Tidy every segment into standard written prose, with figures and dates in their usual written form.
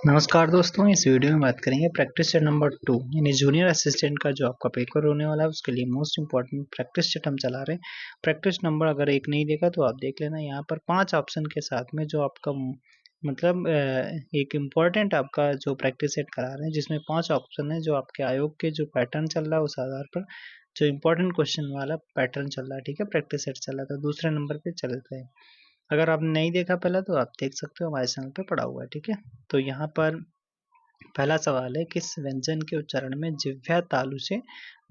नमस्कार दोस्तों, इस वीडियो में बात करेंगे प्रैक्टिस सेट नंबर 2 यानी जूनियर असिस्टेंट का जो आपका पेपर होने वाला है उसके लिए मोस्ट इंपॉर्टेंट प्रैक्टिस सेट हम चला रहे हैं। प्रैक्टिस नंबर अगर एक नहीं देखा तो आप देख लेना, यहाँ पर 5 ऑप्शन के साथ में जो आपका मतलब एक इम्पॉर्टेंट आपका जो प्रैक्टिस सेट करा रहे हैं जिसमें 5 ऑप्शन है। जो आपके आयोग के जो पैटर्न चल रहा है उस आधार पर जो इम्पोर्टेंट क्वेश्चन वाला पैटर्न चल रहा है, ठीक है। प्रैक्टिस सेट चल रहा था, दूसरे नंबर पे चलते हैं। अगर आपने नहीं देखा पहला तो आप देख सकते हो, हमारे चैनल पे पड़ा हुआ है, ठीक है। तो यहाँ पर पहला सवाल है, किस व्यंजन के उच्चारण में जिह्वा तालु से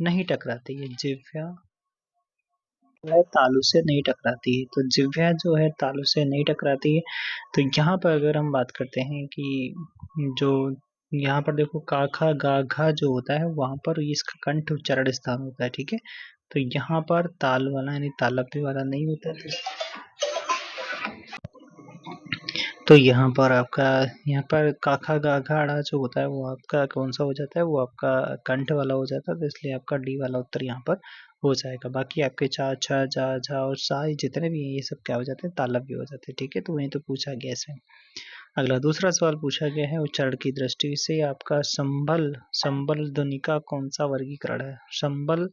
नहीं टकराती है? जिह्वा वह तालु से नहीं टकराती है, तो जिह्वा जो है तालु से नहीं टकराती है। तो यहाँ पर अगर हम बात करते हैं कि जो यहाँ पर देखो का खा गा घा जो होता है वहां पर इसका कंठ उच्चारण स्थान होता है, ठीक है। तो यहाँ पर ताल वाला यानी तालव्य वाला नहीं होता है। तो यहाँ पर आपका यहाँ पर काखा गाघा अड़ा जो होता है वो आपका कौन सा हो जाता है? वो आपका कंठ वाला हो जाता है, तो इसलिए आपका डी वाला उत्तर यहाँ पर हो जाएगा। बाकी आपके चा छा जा झा और सा जितने भी हैं ये सब क्या हो जाते हैं? तालव्य हो जाते हैं, ठीक है। तो वहीं तो पूछा गया इसमें। अगला दूसरा सवाल पूछा गया है, उच्चारण की दृष्टि से आपका संबल संबल ध्वनि का कौन सा वर्गीकरण है? संबल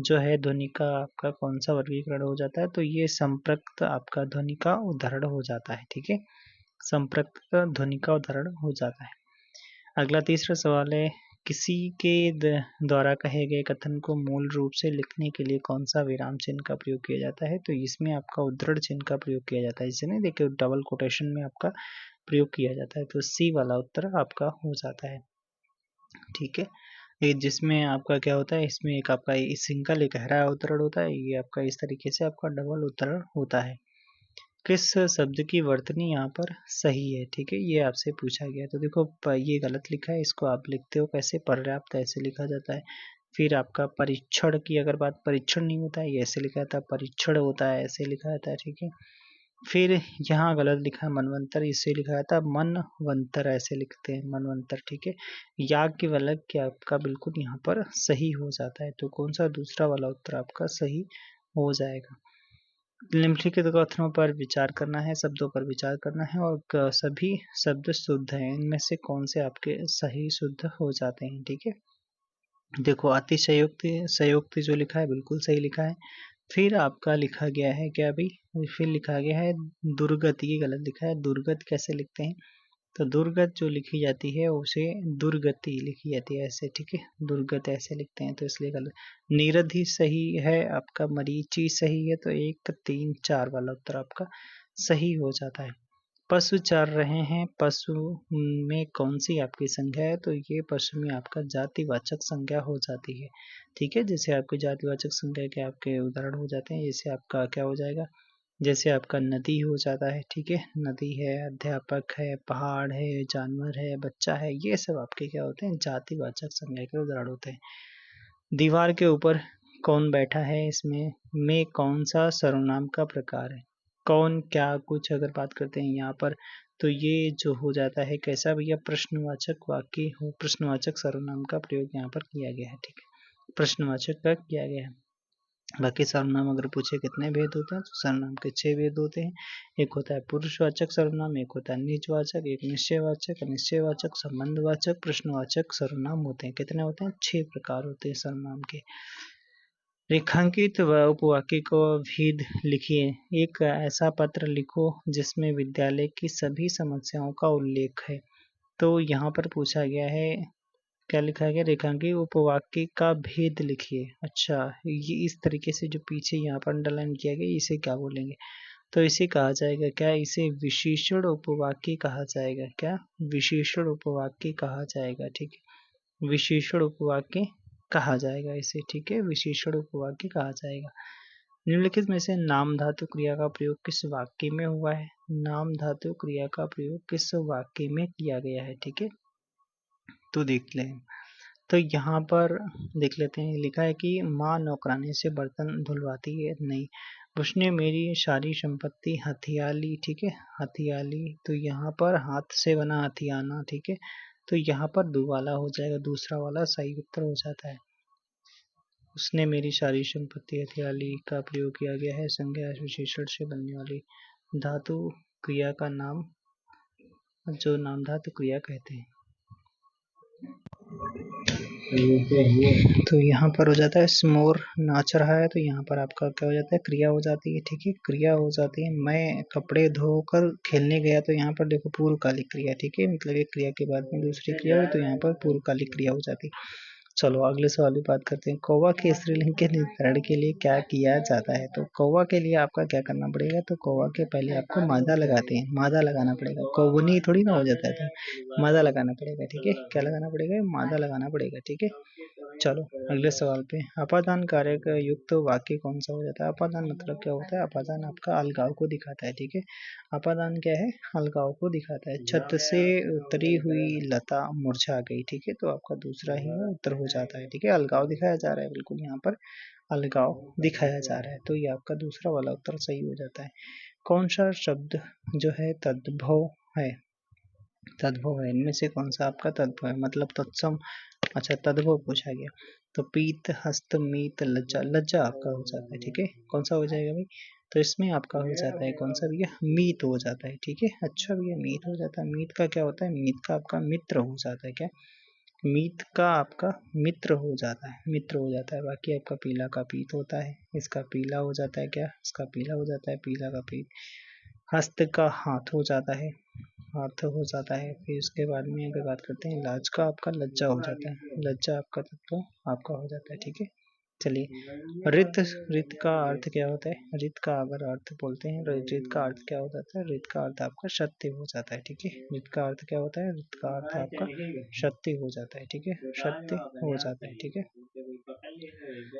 जो है ध्वनि का आपका कौन सा वर्गीकरण हो जाता है? तो ये संपृक्त आपका ध्वनि का उदाहरण हो जाता है, ठीक है। संपृक्त ध्वनि का उदाहरण हो जाता है। अगला तीसरा सवाल है, किसी के द्वारा कहे गए कथन को मूल रूप से लिखने के लिए कौन सा विराम चिन्ह का प्रयोग किया जाता है? तो इसमें आपका उद्धरण चिन्ह का प्रयोग किया जाता है, इसे नहीं देखिए डबल कोटेशन में आपका प्रयोग किया जाता है। तो सी वाला उत्तर आपका हो जाता है, ठीक है। ये जिसमें आपका क्या होता है, इसमें एक आपका सिंगल एक गहरा उद्धरण होता है, ये आपका इस तरीके से आपका डबल उद्धरण होता है। किस शब्द की वर्तनी यहाँ पर सही है? ठीक है, ये आपसे पूछा गया। तो देखो ये गलत लिखा है, इसको आप लिखते हो कैसे? पर्याप्त ऐसे लिखा जाता है। फिर आपका परीक्षण की अगर बात, परीक्षण नहीं होता है ये ऐसे लिखा जाता है, परीक्षण होता है ऐसे लिखा जाता है, ठीक है। फिर यहाँ गलत लिखा है मनवंतर, इसे लिखा जाता है मनवंतर, ऐसे लिखते हैं मनवंतर, ठीक है। याज्ञवल्क्य आपका बिल्कुल यहाँ पर सही हो जाता है। तो कौन सा दूसरा वाला उत्तर आपका सही हो जाएगा। निम्नलिखित कथनों पर विचार करना है, शब्दों पर विचार करना है और सभी शब्द शुद्ध हैं, इनमें से कौन से आपके सही शुद्ध हो जाते हैं, ठीक है। देखो अतिशयोक्ति संयोक्ति जो लिखा है बिल्कुल सही लिखा है। फिर आपका लिखा गया है क्या अभी, फिर लिखा गया है दुर्गति, ये गलत लिखा है। दुर्गत कैसे लिखते हैं? तो दुर्गत जो लिखी जाती है उसे दुर्गति लिखी जाती है ऐसे, ठीक है। दुर्गत ऐसे लिखते हैं तो इसलिए गलत। निरधि सही है आपका, मरीचि सही है, तो 1 3 4 वाला उत्तर आपका सही हो जाता है। पशु चर रहे हैं, पशु में कौन सी आपकी संज्ञा है? तो ये पशु में आपका जातिवाचक संज्ञा हो जाती है, ठीक है। जैसे आपके जातिवाचक संज्ञा के आपके उदाहरण हो जाते हैं, जैसे आपका क्या हो जाएगा, जैसे आपका नदी हो जाता है, ठीक है। नदी है, अध्यापक है, पहाड़ है, जानवर है, बच्चा है, ये सब आपके क्या होते हैं? जातिवाचक संज्ञा के उदाहरण होते हैं। दीवार के ऊपर कौन बैठा है, इसमें में कौन सा सर्वनाम का प्रकार है? कौन क्या कुछ अगर बात करते हैं यहाँ पर, तो ये जो हो जाता है कैसा भैया? प्रश्नवाचक वाक्य हो, प्रश्नवाचक सर्वनाम का प्रयोग यहाँ पर किया गया है, ठीक है। प्रश्नवाचक का किया गया है। बाकी सर्वनाम अगर पूछे कितने भेद होते हैं, तो सर्वनाम के 6 भेद होते हैं। एक होता है पुरुषवाचक सर्वनाम, एक होता है निजवाचक, एक निश्चयवाचक, अनिश्चयवाचक, संबंधवाचक, प्रश्नवाचक सर्वनाम होते हैं। कितने होते हैं? 6 प्रकार होते हैं सर्वनाम के। रेखांकित व उपवाक्य को भेद लिखिए। एक ऐसा पत्र लिखो जिसमें विद्यालय की सभी समस्याओं का उल्लेख है। तो यहाँ पर पूछा गया है, क्या लिखा गया? रेखांकित उपवाक्य का भेद लिखिए। अच्छा, ये इस तरीके से जो पीछे यहाँ पर अंडरलाइन किया गया इसे क्या बोलेंगे? तो इसे कहा जाएगा क्या? इसे विशेषण उपवाक्य कहा जाएगा। क्या? विशेषण उपवाक्य कहा जाएगा, ठीक है। विशेषण उपवाक्य कहा जाएगा इसे, ठीक है। विशेषण उपवाक्य कहा जाएगा। निम्नलिखित में से नाम धातु क्रिया का प्रयोग किस वाक्य में हुआ है? नाम धातु क्रिया का प्रयोग किस वाक्य में किया गया है, ठीक है। तो देख लें, तो यहाँ पर देख लेते हैं, लिखा है कि माँ नौकरानी से बर्तन धुलवाती है नहीं, उसने मेरी सारी संपत्ति हथिया ली, ठीक है। हथिया ली, तो यहाँ पर हाथ से बना हथियाना, ठीक है। तो यहाँ पर दो वाला हो जाएगा, दूसरा वाला सही उत्तर हो जाता है। उसने मेरी सारी संपत्ति हथिया ली का प्रयोग किया गया है संज्ञा विशेषण से बनने वाली धातु क्रिया का नाम जो नामधातु क्रिया कहते हैं। तो यहाँ पर हो जाता है स्मोर नाच रहा है, तो यहाँ पर आपका क्या हो जाता है, क्रिया हो जाती है। ठीक है, क्रिया हो जाती है। मैं कपड़े धोकर खेलने गया, तो यहाँ पर देखो पूर्वकालिक क्रिया। ठीक है, मतलब एक क्रिया के बाद में दूसरी क्रिया हुई, तो यहाँ पर पूर्वकालिक क्रिया हो जाती है। चलो अगले सवाल की बात करते हैं। कौवा के स्त्रीलिंग के निर्धारण के लिए क्या किया जाता है? तो कौवा के लिए आपका क्या करना पड़ेगा? तो कौवा के पहले आपको मादा लगाते हैं, मादा लगाना पड़ेगा। कौवनी थोड़ी ना हो जाता है, तो मादा लगाना पड़ेगा। ठीक है, क्या लगाना पड़ेगा? मादा लगाना पड़ेगा। ठीक है, चलो अगले सवाल पे। अपादान कार्य का युक्त वाक्य कौन सा हो जाता है? अपादान मतलब क्या होता है? अपादान आपका अलगाव को दिखाता है। ठीक है, अपादान क्या है? अलगाव को दिखाता है। छत से उतरी हुई लता मुरझा गई। ठीक है, तो आपका दूसरा ही उत्तर हो जाता है। ठीक है, अलगाव दिखाया जा रहा है, बिल्कुल यहाँ पर अलगाव दिखाया जा रहा है, तो ये आपका दूसरा वाला उत्तर सही हो जाता है। कौन सा शब्द जो है तद्भव है? तद्भव है, इनमें से कौन सा आपका तद्भव है, मतलब तत्सम। अच्छा, तद्भव पूछा गया, तो पीत, हस्त, मीत, लज्जा। लज्जा आपका हो जाता है। ठीक है, कौन सा हो जाएगा भाई? तो इसमें आपका हो जाता है कौन सा भैया? मीत हो जाता है। ठीक है, अच्छा भैया, मीत हो जाता है। मीत का क्या होता है? मीत का आपका मित्र हो जाता है। क्या? मीत का आपका मित्र हो जाता है, मित्र हो जाता है। बाकी आपका पीला का पीत होता है, इसका पीला हो जाता है। क्या? इसका पीला हो जाता है, पीला का पीत। हस्त का हाथ हो जाता है, हाथ हो जाता है। फिर उसके बाद में अगर बात करते हैं लाज का, आपका लज्जा हो जाता है, लज्जा आपका तत्व आपका हो जाता है। ठीक है, चलिए। रित, रित का अर्थ क्या होता है? रित का अगर अर्थ बोलते हैं, रित का अर्थ क्या हो जाता है? रित का अर्थ आपका सत्य हो जाता है। ठीक है, रित का अर्थ क्या होता है? रित का अर्थ आपका सत्य हो जाता है। ठीक है, सत्य हो जाता है। ठीक है,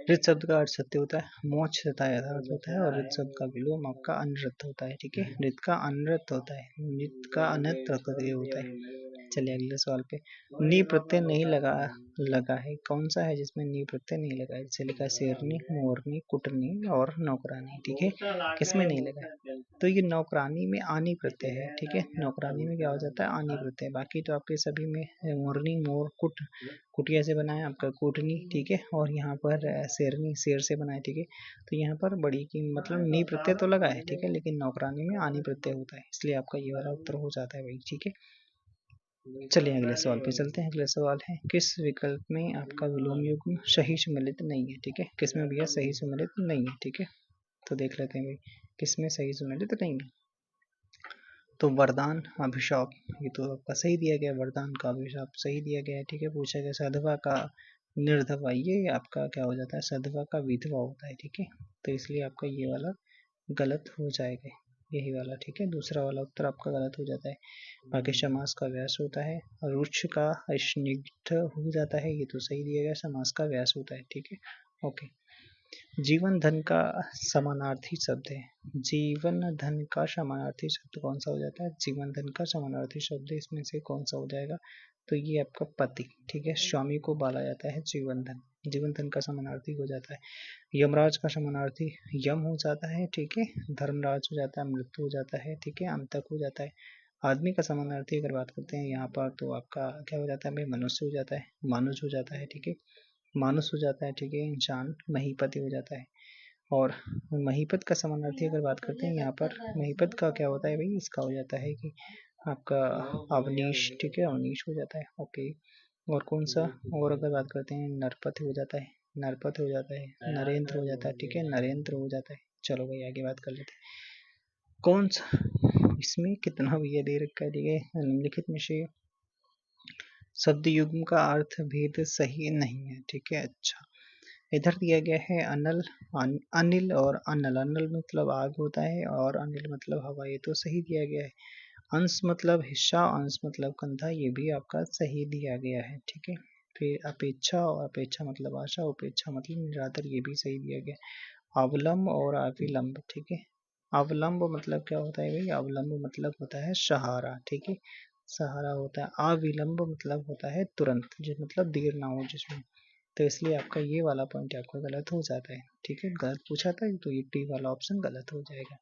रित शब्द का अर्थ सत्य होता है, मोक्ष तथा यथार्थ होता है, और रित शब्द का विलोम आपका अनृत होता है। ठीक है, रित का अनृत होता है, रित का अनृत होता है। चलिए अगले सवाल पे। नी प्रत्यय नहीं लगा है, कौन सा है जिसमें नी प्रत्यय नहीं लगा है? जैसे लिखा है शेरनी, मोरनी, कुटनी और नौकरानी। ठीक है, किसमें नहीं लगा है? तो ये नौकरानी में आनी प्रत्यय है। ठीक है, नौकरानी में क्या हो जाता है? आनी प्रत्यय। बाकी तो आपके सभी में मोरनी, मोर, कुटिया से बना है आपका कुटनी। ठीक है, और यहाँ पर शेरनी शेर से बना है। ठीक है, तो यहाँ पर बड़ी की मतलब नी प्रत्यय तो लगा है। ठीक है, लेकिन नौकरानी में आनी प्रत्यय होता है, इसलिए आपका ये वाला उत्तर हो जाता है भाई। ठीक है, चलिए अगले सवाल पे चलते हैं। अगला सवाल है, किस विकल्प में आपका विलोम युग्म सही सम्मिलित नहीं है? ठीक है, किसमें भैया सही सम्मिलित नहीं है? ठीक है, तो देख लेते हैं भाई किसमें सही सम्मिलित नहीं है। तो वरदान, अभिशाप, ये तो आपका सही दिया गया, वरदान का अभिशाप सही दिया गया है। ठीक है, पूछा गया सधवा का निर्धवा, ये आपका क्या हो जाता है? सधवा का विधवा होता है। ठीक है, तो इसलिए आपका ये वाला गलत हो जाएगा, यही वाला। ठीक है, दूसरा वाला उत्तर आपका गलत हो जाता है। बाकी समास का व्यास होता है, रुक्ष का स्निग्ध हो जाता है, ये तो सही दिया गया, समास का व्यास होता है। ठीक है, ओके। जीवन धन का समानार्थी शब्द है, जीवन धन का समानार्थी शब्द कौन सा हो जाता है? जीवन धन का समानार्थी शब्द इसमें से कौन सा हो जाएगा? तो ये आपका पति। ठीक है, स्वामी को बोला जाता है जीवन धन, जीवन धन का समानार्थी हो जाता है। यमराज का समानार्थी यम हो जाता है। ठीक है, धर्मराज हो जाता है, मृत्यु हो जाता है। ठीक है, अंतक हो जाता है। आदमी का समानार्थी अगर बात करते हैं यहाँ पर, तो आपका क्या हो जाता है भाई? मनुष्य हो जाता है, मानुष हो जाता है। ठीक है, मानुष हो जाता है। ठीक है, इंसान महीपति हो जाता है। और महीपत का समानार्थी अगर बात करते हैं यहाँ पर, महीपत का क्या होता है भाई? इसका हो जाता है कि आपका अवनीश। ठीक है, अवनीश हो जाता है। ओके, और कौन सा? और अगर बात करते हैं नरपति हो जाता है, नरपत हो जाता है, नरेंद्र हो जाता है। ठीक है, नरेंद्र हो जाता है। चलो भाई आगे बात कर लेते हैं। कौन सा, इसमें कितना भैया दे रखा है? ठीक है, निम्नलिखित में से शब्द युग्म का अर्थ भेद सही नहीं है। ठीक है, अच्छा, इधर दिया गया है अनल, अनिल और अनल। अनल मतलब आग होता है, और अनिल मतलब हवा, ये तो सही दिया गया है। अंश मतलब हिस्सा, अंश मतलब कंधा, ये भी आपका सही दिया गया है। ठीक है, फिर अपेक्षा, और अपेक्षा मतलब आशा, उपेक्षा मतलब निरादर, ये भी सही दिया गया है। अवलंब और अविलंब। ठीक है, अवलंब मतलब क्या होता है भाई? अवलंब मतलब होता है सहारा। ठीक है, सहारा होता है। अविलंब मतलब होता है तुरंत, जिस मतलब देर ना हो जिसमें, तो इसलिए आपका ये वाला पॉइंट आपका गलत हो जाता है। ठीक है, गलत पूछा था तो ये टी वाला ऑप्शन गलत हो जाएगा।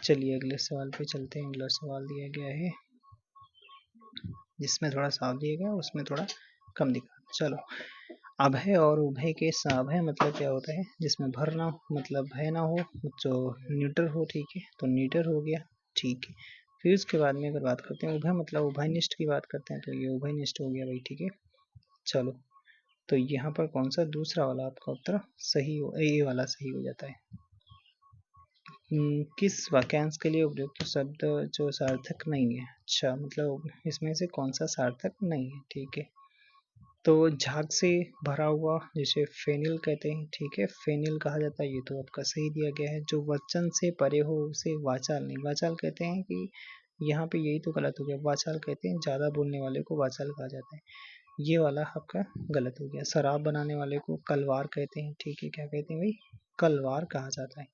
चलिए अगले सवाल पे चलते हैं। अगला सवाल दिया गया है जिसमें थोड़ा साफ दिया गया, उसमें थोड़ा कम दिखा। चलो, अभय और उभय के अभय मतलब क्या होता है? जिसमें भर ना हो, मतलब भय ना हो, जो न्यूटर हो। ठीक है, तो न्यूटर हो गया। ठीक है, फिर उसके बाद में अगर बात करते हैं उभय मतलब उभयनिष्ठ की बात करते हैं तो ये उभयनिष्ठ हो गया भाई, ठीक है। चलो, तो यहाँ पर कौन सा दूसरा वाला आपका उत्तर सही हो, ये वाला सही हो जाता है। किस वाक्यांश के लिए उपयुक्त शब्द जो सार्थक नहीं है? अच्छा, मतलब इसमें से कौन सा सार्थक नहीं है, ठीक है। तो झाग से भरा हुआ जिसे फेनिल कहते हैं, ठीक है, फेनिल कहा जाता है, ये तो आपका सही दिया गया है। जो वचन से परे हो उसे वाचाल नहीं, वाचाल कहते हैं कि यहाँ पे यही तो गलत हो गया, वाचाल कहते हैं ज्यादा बोलने वाले को वाचाल कहा जाता है, ये वाला आपका गलत हो गया। शराब बनाने वाले को कलवार कहते हैं, ठीक है, क्या कहते हैं भाई, कलवार कहा जाता है।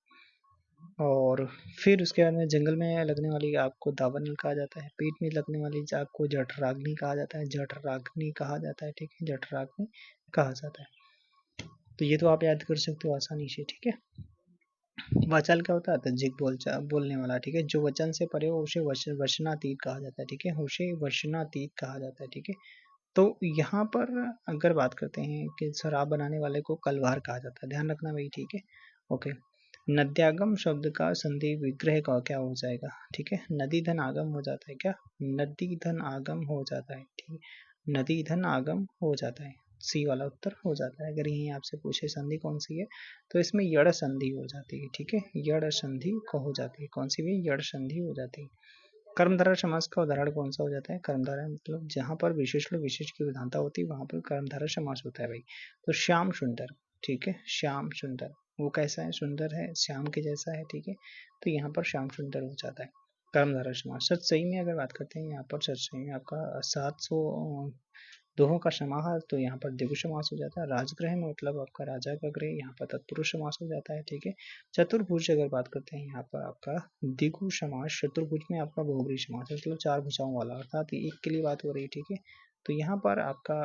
और फिर उसके बाद में जंगल में लगने वाली आग को दावानल कहा जाता है, पेट में लगने वाली आग को जठराग्नि कहा जाता है, जठराग्नि कहा जाता है, ठीक है, जठराग्नि कहा जाता है। तो ये तो आप याद कर सकते हो आसानी से, ठीक है। वाचाल क्या होता है? तज्जिक बोलने वाला, ठीक है, जो वचन से परे हो उसे वचनातीत कहा जाता है, ठीक है, उसे वचनातीत कहा जाता है, ठीक है। तो यहाँ पर अगर बात करते हैं कि शराब बनाने वाले को कलवार कहा जाता है, ध्यान रखना भाई, ठीक है, ओके। नद्यागम शब्द का संधि विग्रह का क्या हो जाएगा, ठीक है, नदी धन आगम हो जाता है, क्या नदी धन आगम हो जाता है, ठीक है, नदी धन आगम हो जाता है, सी वाला उत्तर हो जाता है। अगर यही आपसे पूछे संधि कौन सी है तो इसमें यड़ संधि हो जाती है, ठीक है, यड़ संधि को हो जाती है, कौन सी भी यड़ संधि हो जाती है। कर्मधारय समास का उदाहरण कौन सा हो जाता है? कर्मधारय मतलब जहां पर विशेष विशेष की विधानता होती है वहां पर कर्मधारय समास होता है भाई। तो श्याम सुंदर, ठीक है, श्याम सुंदर, वो कैसा है? सुंदर है, श्याम के जैसा है, ठीक है, तो यहाँ पर श्याम सुंदर हो जाता है कर्मधारय समास। सच सही में अगर बात करते हैं यहाँ पर सच सही में आपका 700 दोहों का समाहार, तो यहाँ पर द्विगु समास हो जाता है। राजगृह में मतलब आपका राजा का गृह, यहाँ पर तत्पुरुष समास हो जाता है, ठीक है। चतुर्भुज अगर बात करते हैं यहाँ पर आपका द्विगु समास, चतुर्भुज में आपका बहुब्री समास है, मतलब 4 भुजाओं वाला, अर्थात एक के लिए बात हो रही है, ठीक है। तो यहाँ पर आपका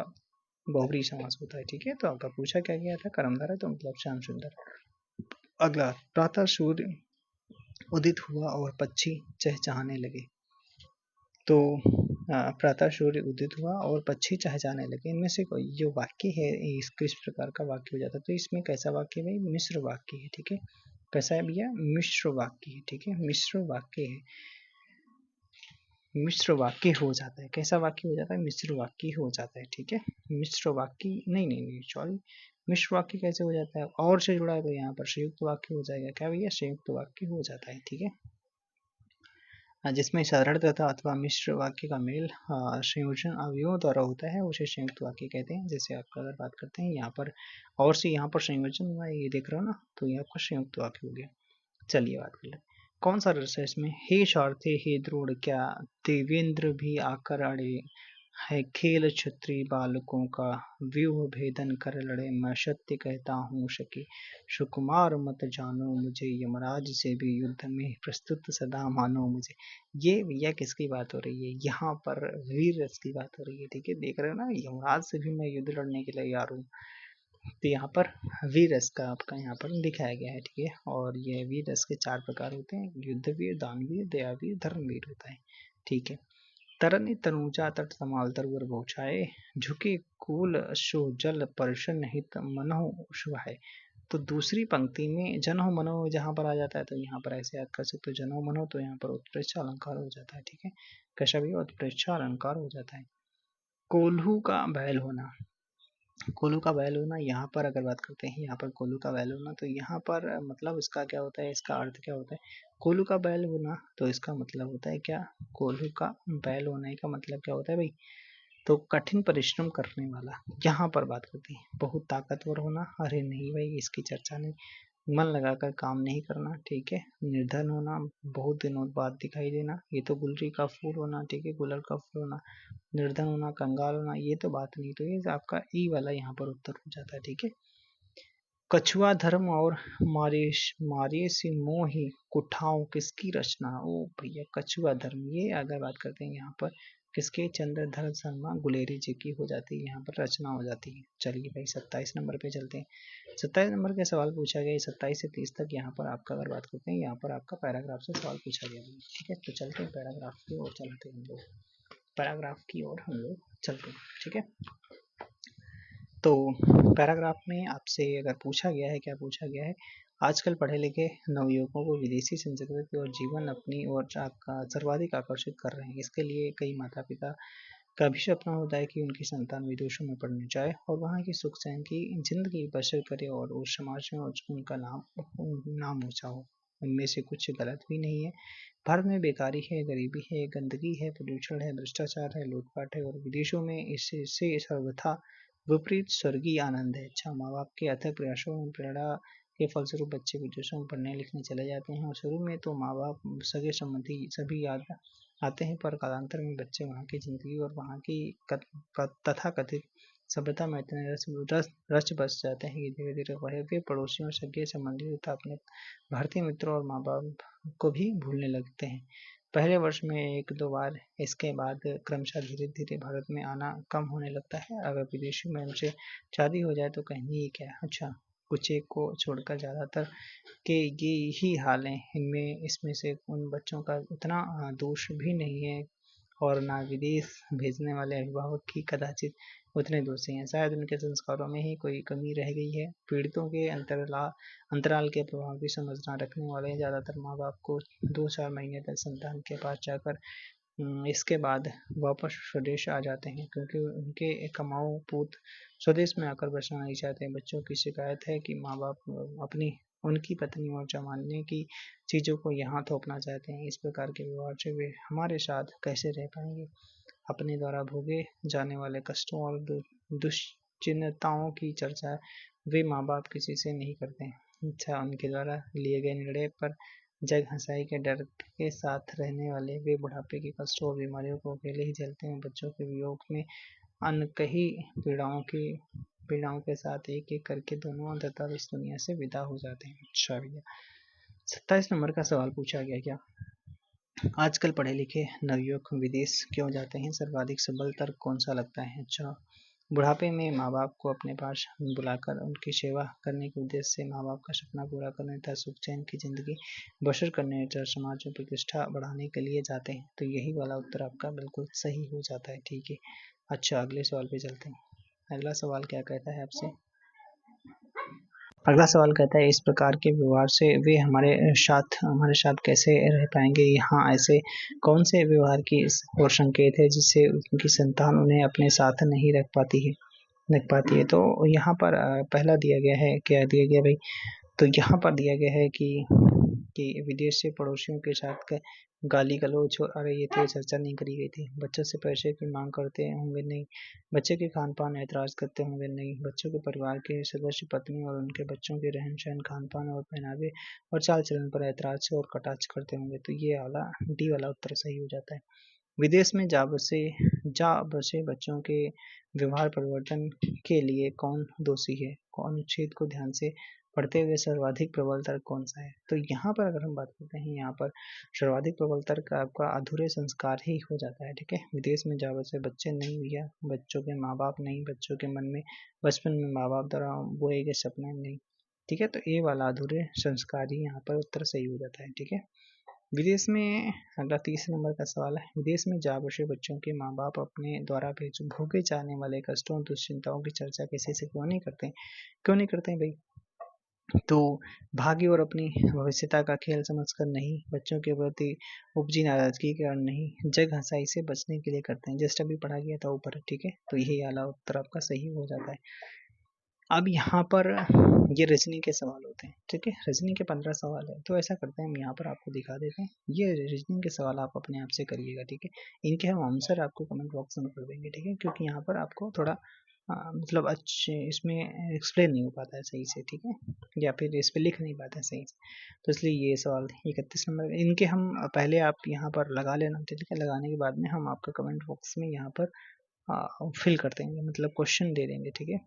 बहुब्री समास होता है, ठीक है। तो आपका पूछा क्या गया था? कर्मधारय, तो मतलब श्याम सुंदर। अगला, प्रातः सूर्य उदित हुआ और पक्षी चहचहाने लगे। तो प्रातः सूर्य उदित हुआ और पक्षी चहचहाने लगे, इनमें से कोई जो वाक्य है इसको इस प्रकार का वाक्य हो जाता है। तो इसमें कैसा वाक्य है भाई? मिश्र वाक्य है, ठीक है। कैसा है भैया? मिश्र वाक्य है, ठीक है, मिश्र वाक्य है, मिश्र वाक्य हो जाता है। कैसा वाक्य हो जाता है? मिश्र वाक्य हो जाता है, ठीक है। मिश्र वाक्य नहीं नहीं नहीं सॉरी, मिश्र वाक्य कैसे हो जाता है? और से जुड़ा है तो यहाँ पर संयुक्त वाक्य हो जाएगा, क्या भैया? संयुक्त वाक्य हो जाता है, ठीक है, जिसमें साधारण तथा अथवा मिश्र वाक्य का मेल संयोजन अवयवों द्वारा होता है उसे संयुक्त वाक्य कहते हैं। जैसे आपका अगर बात करते हैं यहाँ पर और से यहाँ पर संयोजन हुआ है, ये देख रहे हो ना, तो ये आपका संयुक्त वाक्य हो गया। चलिए बात कर ले, कौन सा रस है इसमें? हे स्वार्थे हे द्रोण क्या देवेंद्र भी आकर अड़े, है खेल क्षत्रिय बालकों का व्यूह भेदन कर लड़े, मैं सत्य कहता हूँ सके सुकुमार मत जानो मुझे, यमराज से भी युद्ध में प्रस्तुत सदा मानो मुझे। ये भैया किसकी बात हो रही है? यहाँ पर वीर रस की बात हो रही है, ठीक है, देख रहे हो ना, यमराज से भी मैं युद्ध लड़ने के लिए तैयार हूँ। तो यहाँ पर वीर रस का आपका यहाँ पर दिखाया गया है, ठीक है। और ये वीर रस के 4 प्रकार होते हैं, युद्धवीर, दानवीर, दयावीर, धर्मवीर होता है, ठीक है। तरनि तनुजा तट समाल तरवर बहुछाए, झुके कूल शो जल पर्शन हित मनो शुभाए। तो दूसरी पंक्ति में जनो मनो जहाँ पर आ जाता है तो यहाँ पर ऐसे याद कर सकते हो, जनो मनो, तो यहाँ पर उत्प्रेक्षा अलंकार हो जाता है, ठीक है। कैसा भी उत्प्रेक्षा अलंकार हो जाता है। कोल्हू का बैल होना, कोल्हू का बैल होना, यहाँ पर अगर बात करते हैं यहाँ पर कोल्हू का बैल होना, तो यहाँ पर मतलब इसका क्या होता है, इसका अर्थ क्या होता है? कोल्हू का बैल होना, तो इसका मतलब होता है क्या? कोल्हू का बैल होने का मतलब क्या होता है भाई? तो कठिन परिश्रम करने वाला। यहाँ पर बात करते हैं बहुत ताकतवर होना, अरे नहीं भाई इसकी चर्चा नहीं, मन लगाकर काम नहीं करना, ठीक है। निर्धन होना, बहुत दिनों बाद दिखाई देना, ये तो गुलरी का फूल होना, ठीक है, गुलर का फूल होना। निर्धन होना, कंगाल होना, ये तो बात नहीं, तो ये आपका ई वाला यहाँ पर उत्तर हो जाता है, ठीक है। कछुआ धर्म और मारे मारे से मोहि कुठाओं किसकी रचना? ओ भैया कछुआ धर्म, ये अगर बात करते हैं यहाँ पर किसके? चंद्रधर शर्मा गुलेरी जी की हो जाती है, यहाँ पर रचना हो जाती है। चलिए भाई 27 नंबर पे चलते हैं। 27 नंबर का सवाल पूछा गया, 27 से 30 तक यहाँ पर आपका अगर बात करते हैं यहाँ पर आपका पैराग्राफ से सवाल पूछा गया, ठीक है। तो चलते हैं पैराग्राफ की ओर, चलते हैं हम लोग पैराग्राफ की ओर हम लोग चलते हैं, ठीक है। तो पैराग्राफ में आपसे अगर पूछा गया है, क्या पूछा गया है? आजकल पढ़े लिखे नवयुवकों को विदेशी संस्कृति और जीवन अपनी ओर सर्वाधिक आकर्षित कर रहे हैं। इसके लिए कई माता पिता का भी सपना होता है कि उनकी संतान विदेशों में पढ़ने जाए और वहाँ की सुख चैन की जिंदगी बसर करे और उस समाज में उनका नाम ऊंचा हो। उनमें से कुछ गलत भी नहीं है। भारत में बेकारी है, गरीबी है, गंदगी है, प्रदूषण है, भ्रष्टाचार है, लूटपाट है और विदेशों में इससे सर्वथा विपरीत स्वर्गीय आनंद है। अच्छा, माँ बाप के अथक प्रयासों और प्रेरणा के फलस्वरूप बच्चे विदेशों में पढ़ने लिखने चले जाते हैं और शुरू में तो माँ बाप सगे संबंधी सभी याद आते हैं, पर कालांतर में बच्चे वहाँ की जिंदगी और वहाँ की तथाकथित सभ्यता में इतने रच बस जाते हैं कि धीरे धीरे वह वे पड़ोसियों, सगे संबंधी तथा अपने भारतीय मित्रों और माँ बाप को भी भूलने लगते हैं। पहले वर्ष में एक दो बार, इसके बाद क्रमशः धीरे धीरे भारत में आना कम होने लगता है। अगर विदेशी में उनसे शादी हो जाए तो कहेंगे ये क्या है। अच्छा, कुछ एक को छोड़कर ज़्यादातर के ये ही हाल है। इसमें से उन बच्चों का उतना दोष भी नहीं है और ना विदेश भेजने वाले अभिभावक की कदाचित उतने दोषी हैं। शायद उनके संस्कारों में ही कोई कमी रह गई है। पीड़ितों के अंतराल के प्रभाव की समझ न रखने वाले ज़्यादातर माँ बाप को 2-4 महीने तक संतान के पास जाकर इसके बाद वापस स्वदेश आ जाते हैं, क्योंकि उनके कमाऊ पूत स्वदेश में आकर बसना नहीं चाहते। बच्चों की शिकायत है कि माँ बाप उनकी पत्नी और जमाने की चीज़ों को यहाँ थोपना चाहते हैं। इस प्रकार के व्यवहार से वे हमारे साथ कैसे रह पाएंगे। अपने द्वारा भोगे जाने वाले कष्टों और दुश्चिंताओं की चर्चा वे माँ बाप किसी से नहीं करते हैं। अच्छा, उनके द्वारा लिए गए निर्णय पर जग हंसाई के डर के साथ रहने वाले वे बुढ़ापे के कष्टों और बीमारियों को अकेले ही झेलते हैं। बच्चों के वियोग में अनकही पीड़ाओं के साथ एक एक करके दोनों अंततः इस दुनिया से विदा हो जाते हैं। अच्छा भैया, 27 नंबर का सवाल पूछा गया क्या, आजकल पढ़े लिखे नवयुवक विदेश क्यों जाते हैं, सर्वाधिक सबल तर्क कौन सा लगता है। अच्छा, बुढ़ापे में माँ बाप को अपने पास बुलाकर उनकी सेवा करने के उद्देश्य से, माँ बाप का सपना पूरा करने तथा सुख चैन की जिंदगी बसर करने तथा समाज में प्रतिष्ठा बढ़ाने के लिए जाते हैं। तो यही वाला उत्तर आपका बिल्कुल सही हो जाता है। ठीक है। अच्छा, अगले सवाल पे चलते हैं। अगला सवाल क्या कहता है आपसे, अगला सवाल कहता है इस प्रकार के व्यवहार से वे हमारे साथ कैसे रह पाएंगे। यहाँ ऐसे कौन से व्यवहार की और संकेत है जिससे उनकी संतान उन्हें अपने साथ नहीं रख पाती है। तो यहाँ पर पहला दिया गया है, क्या दिया गया भाई, तो यहाँ पर दिया गया है कि विदेश से पड़ोसियों के साथ गाली गलौज, अरे ये तो चर्चा नहीं करी गई थी। बच्चों से पैसे की मांग करते होंगे नहीं, बच्चे के खान पान ऐतराज करते होंगे नहीं, बच्चों के परिवार के सदस्य पत्नी और उनके बच्चों के रहन सहन, खान पान और पहनावे और चाल चलन पर ऐतराज और कटाक्ष करते होंगे। तो ये वाला डी वाला उत्तर सही हो जाता है। विदेश में जा बसे बच्चों के व्यवहार परिवर्तन के लिए कौन दोषी है। अनुच्छेद को ध्यान से पढ़ते हुए सर्वाधिक प्रबल तर्क कौन सा है। तो यहाँ पर अगर हम बात करते हैं, यहाँ पर सर्वाधिक प्रबल तर्क आपका अधूरे संस्कार ही हो जाता है। ठीक है, विदेश में जा बसे बच्चे नहीं भैया, बच्चों के माँ बाप नहीं, बच्चों के मन में बचपन में माँ बाप द्वारा बोए गए सपने नहीं। ठीक है, तो ये वाला अधूरे संस्कार ही यहाँ पर उत्तर सही हो जाता है। ठीक है, विदेश में अगला 30 नंबर का सवाल है, विदेश में जा बसे बच्चों के माँ बाप अपने द्वारा भोगे जाने वाले कष्टों और दुश्चिंताओं की चर्चा किसी से क्यों नहीं करते हैं भाई। तो भाग्य और अपनी भविष्यता का खेल समझकर नहीं, बच्चों के प्रति उपजी नाराजगी के कारण नहीं, जग हंसाई से बचने के लिए करते हैं। जस्ट अभी पढ़ा गया था ऊपर। ठीक है, तो यही वाला उत्तर आपका सही हो जाता है। अब यहाँ पर ये रीजनिंग के सवाल होते हैं। ठीक है, रीजनिंग के 15 सवाल है। तो ऐसा करते हैं, हम यहाँ पर आपको दिखा देते हैं। ये रीजनिंग के सवाल आप अपने आप से करिएगा। ठीक है, इनके हम आंसर आपको कमेंट बॉक्स में कर देंगे। ठीक है, क्योंकि यहाँ पर आपको थोड़ा मतलब अच्छे इसमें एक्सप्लेन नहीं हो पाता है सही से। ठीक है, या फिर इस पर लिख नहीं पाते हैं सही से, तो इसलिए ये सवाल 31 नंबर इनके हम पहले आप यहाँ पर लगा लेना। ठीक है, लगाने के बाद में हम आपका कमेंट बॉक्स में यहाँ पर फिल कर देंगे, मतलब क्वेश्चन दे देंगे। ठीक है,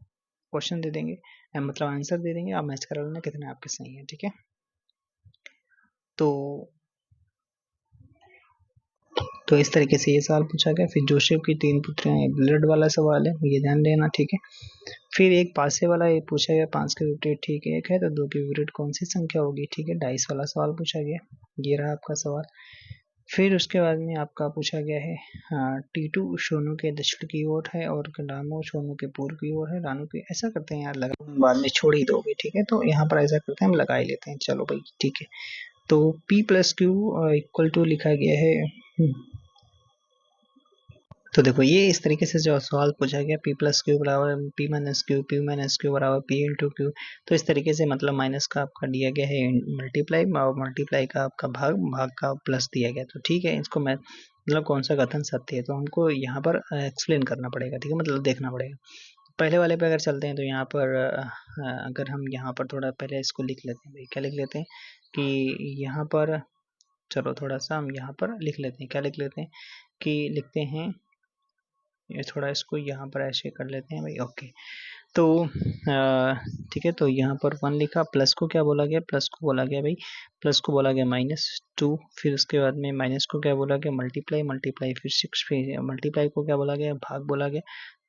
क्वेश्चन दे देंगे, मतलब आंसर दे देंगे, आप मैच करा लेना कितने आपके सही है। ठीक है, तो इस तरीके से ये सवाल पूछा गया। फिर जोसेफ की 3 पुत्रियां, ब्लड वाला सवाल है, ये ध्यान देना। ठीक है, फिर एक पासे वाला ये पूछा गया 5 के विपरीत ठीक है 1 है, तो 2 के विपरीत कौन सी संख्या होगी। ठीक है, डाइस वाला सवाल पूछा गया, ये रहा आपका सवाल। फिर उसके बाद में आपका पूछा गया है T2 शोनू के दक्षिण की ओर है और रानो शोनू के पूर्व की ओर है। रानो के ऐसा करते हैं यार, लगा बाद में छोड़ ही दोगे, ठीक है। तो यहाँ पर ऐसा करते हैं, हम लगा ही लेते हैं, चलो भाई ठीक है। तो P plus Q equal to लिखा गया है। तो देखो ये इस तरीके से जो सवाल पूछा गया, P प्लस क्यू बराबर P माइनस क्यू बराबर P इंटू क्यू। तो इस तरीके से मतलब माइनस का आपका दिया गया है मल्टीप्लाई, और मल्टीप्लाई का आपका भाग, भाग का प्लस दिया गया। तो ठीक है, इसको मैं मतलब कौन सा कथन सत्य है, तो हमको यहाँ पर एक्सप्लेन करना पड़ेगा, ठीक है, मतलब देखना पड़ेगा। पहले वाले पे अगर चलते हैं तो यहाँ पर अगर हम यहाँ पर थोड़ा पहले इसको लिख लेते हैं भाई, क्या लिख लेते हैं कि यहाँ पर, चलो थोड़ा सा हम यहाँ पर लिख लेते हैं, क्या लिख लेते हैं कि लिखते हैं, ये थोड़ा इसको यहाँ पर ऐसे कर लेते हैं भाई, ओके। तो ठीक है, तो यहाँ पर 1 लिखा, प्लस को क्या बोला गया, प्लस को बोला गया भाई, प्लस को बोला गया -2। फिर उसके बाद में माइनस को क्या बोला गया, मल्टीप्लाई, मल्टीप्लाई फिर 6, फिर मल्टीप्लाई को क्या बोला गया, भाग बोला गया।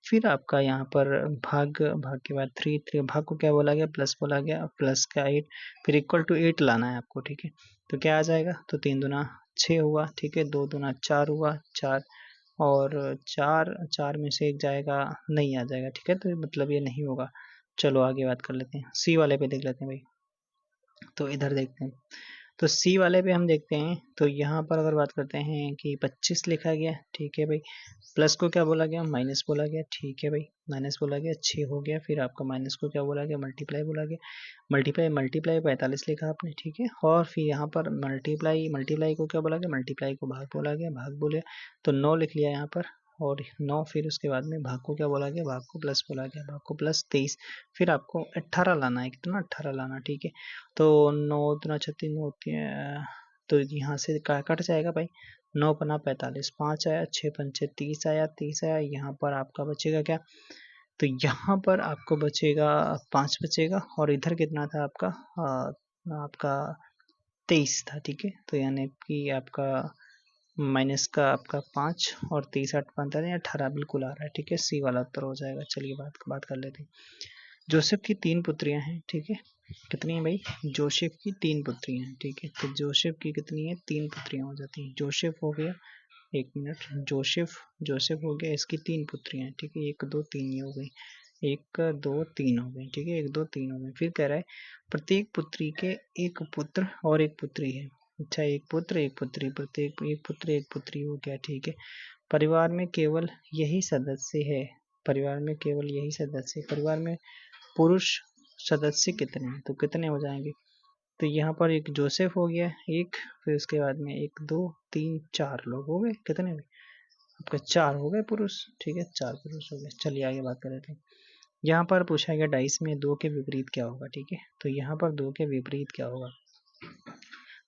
फिर आपका यहाँ पर भाग, भाग के बाद 3 भाग को क्या बोला गया, प्लस बोला गया, प्लस का 8, फिर इक्वल टू 8 लाना है आपको, ठीक है। तो क्या आ जाएगा, तो 3 दूना 6 हुआ, ठीक है, 2 दूना 4 हुआ, 4, और 4 में से एक जाएगा, नहीं आ जाएगा, ठीक है, तो मतलब ये नहीं होगा। चलो आगे बात कर लेते हैं, सी वाले पे देख लेते हैं भाई। तो इधर देखते हैं, तो सी वाले पे हम देखते हैं, तो यहाँ पर अगर बात करते हैं कि 25 लिखा गया, ठीक है भाई, प्लस को क्या बोला गया, माइनस बोला गया, ठीक है भाई, माइनस बोला गया, 6 हो गया। फिर आपका माइनस को क्या बोला गया, मल्टीप्लाई बोला गया, मल्टीप्लाई, मल्टीप्लाई 45 लिखा आपने, ठीक है। और फिर यहाँ पर मल्टीप्लाई, मल्टीप्लाई को क्या बोला गया, मल्टीप्लाई को भाग बोला गया, भाग बोले तो 9 लिख लिया यहाँ पर, और 9, फिर उसके बाद में भाग को क्या बोला गया, भाग को प्लस बोला गया, भाग को प्लस 23, फिर आपको 18 लाना है, कितना 18 लाना, ठीक है। तो 9 दूना 36, 9 तो यहाँ से कट जाएगा भाई, 9 पन्ना 45, 5 आया, 6 पंचे 30 आया, 30 आया, यहाँ पर आपका बचेगा क्या, तो यहाँ पर आपको बचेगा 5 बचेगा, और इधर कितना था आपका, आपका 23 था, ठीक है। तो यानी कि आपका माइनस का आपका 5 और 30 8 15 18 बिल्कुल आ रहा है, ठीक है, सी वाला उत्तर हो जाएगा। चलिए बात कर लेते हैं। जोसेफ की 3 पुत्रियां हैं, ठीक है, कितनी है भाई, जोसेफ की 3 पुत्रियां हैं, ठीक है। तो जोसेफ की कितनी है, 3 पुत्रियां हो जाती हैं। जोसेफ हो गया, एक मिनट, जोसेफ, जोसेफ हो गया, इसकी 3 पुत्रियां हैं, ठीक है, 1 2 3 ये हो गई, 1 2 3 हो गई, ठीक है, 1 2 3 हो गई। फिर कह रहा है प्रत्येक पुत्री के एक पुत्र और एक पुत्री है, अच्छा, एक पुत्र एक पुत्री, प्रत्येक एक पुत्र एक पुत्री हो गया, ठीक है। परिवार में केवल यही सदस्य है, परिवार में केवल यही सदस्य, परिवार में पुरुष सदस्य कितने हैं, तो कितने हो जाएंगे, तो यहाँ पर एक जोसेफ हो गया एक, फिर उसके बाद में 1 2 3 4 लोग हो गए, कितने हुए आपके, 4 हो गए पुरुष, ठीक है, 4 पुरुष हो गए। चलिए आगे बात कर लेते हैं। यहाँ पर पूछा गया डाइस में 2 के विपरीत क्या होगा, ठीक है। तो यहाँ पर 2 के विपरीत क्या होगा,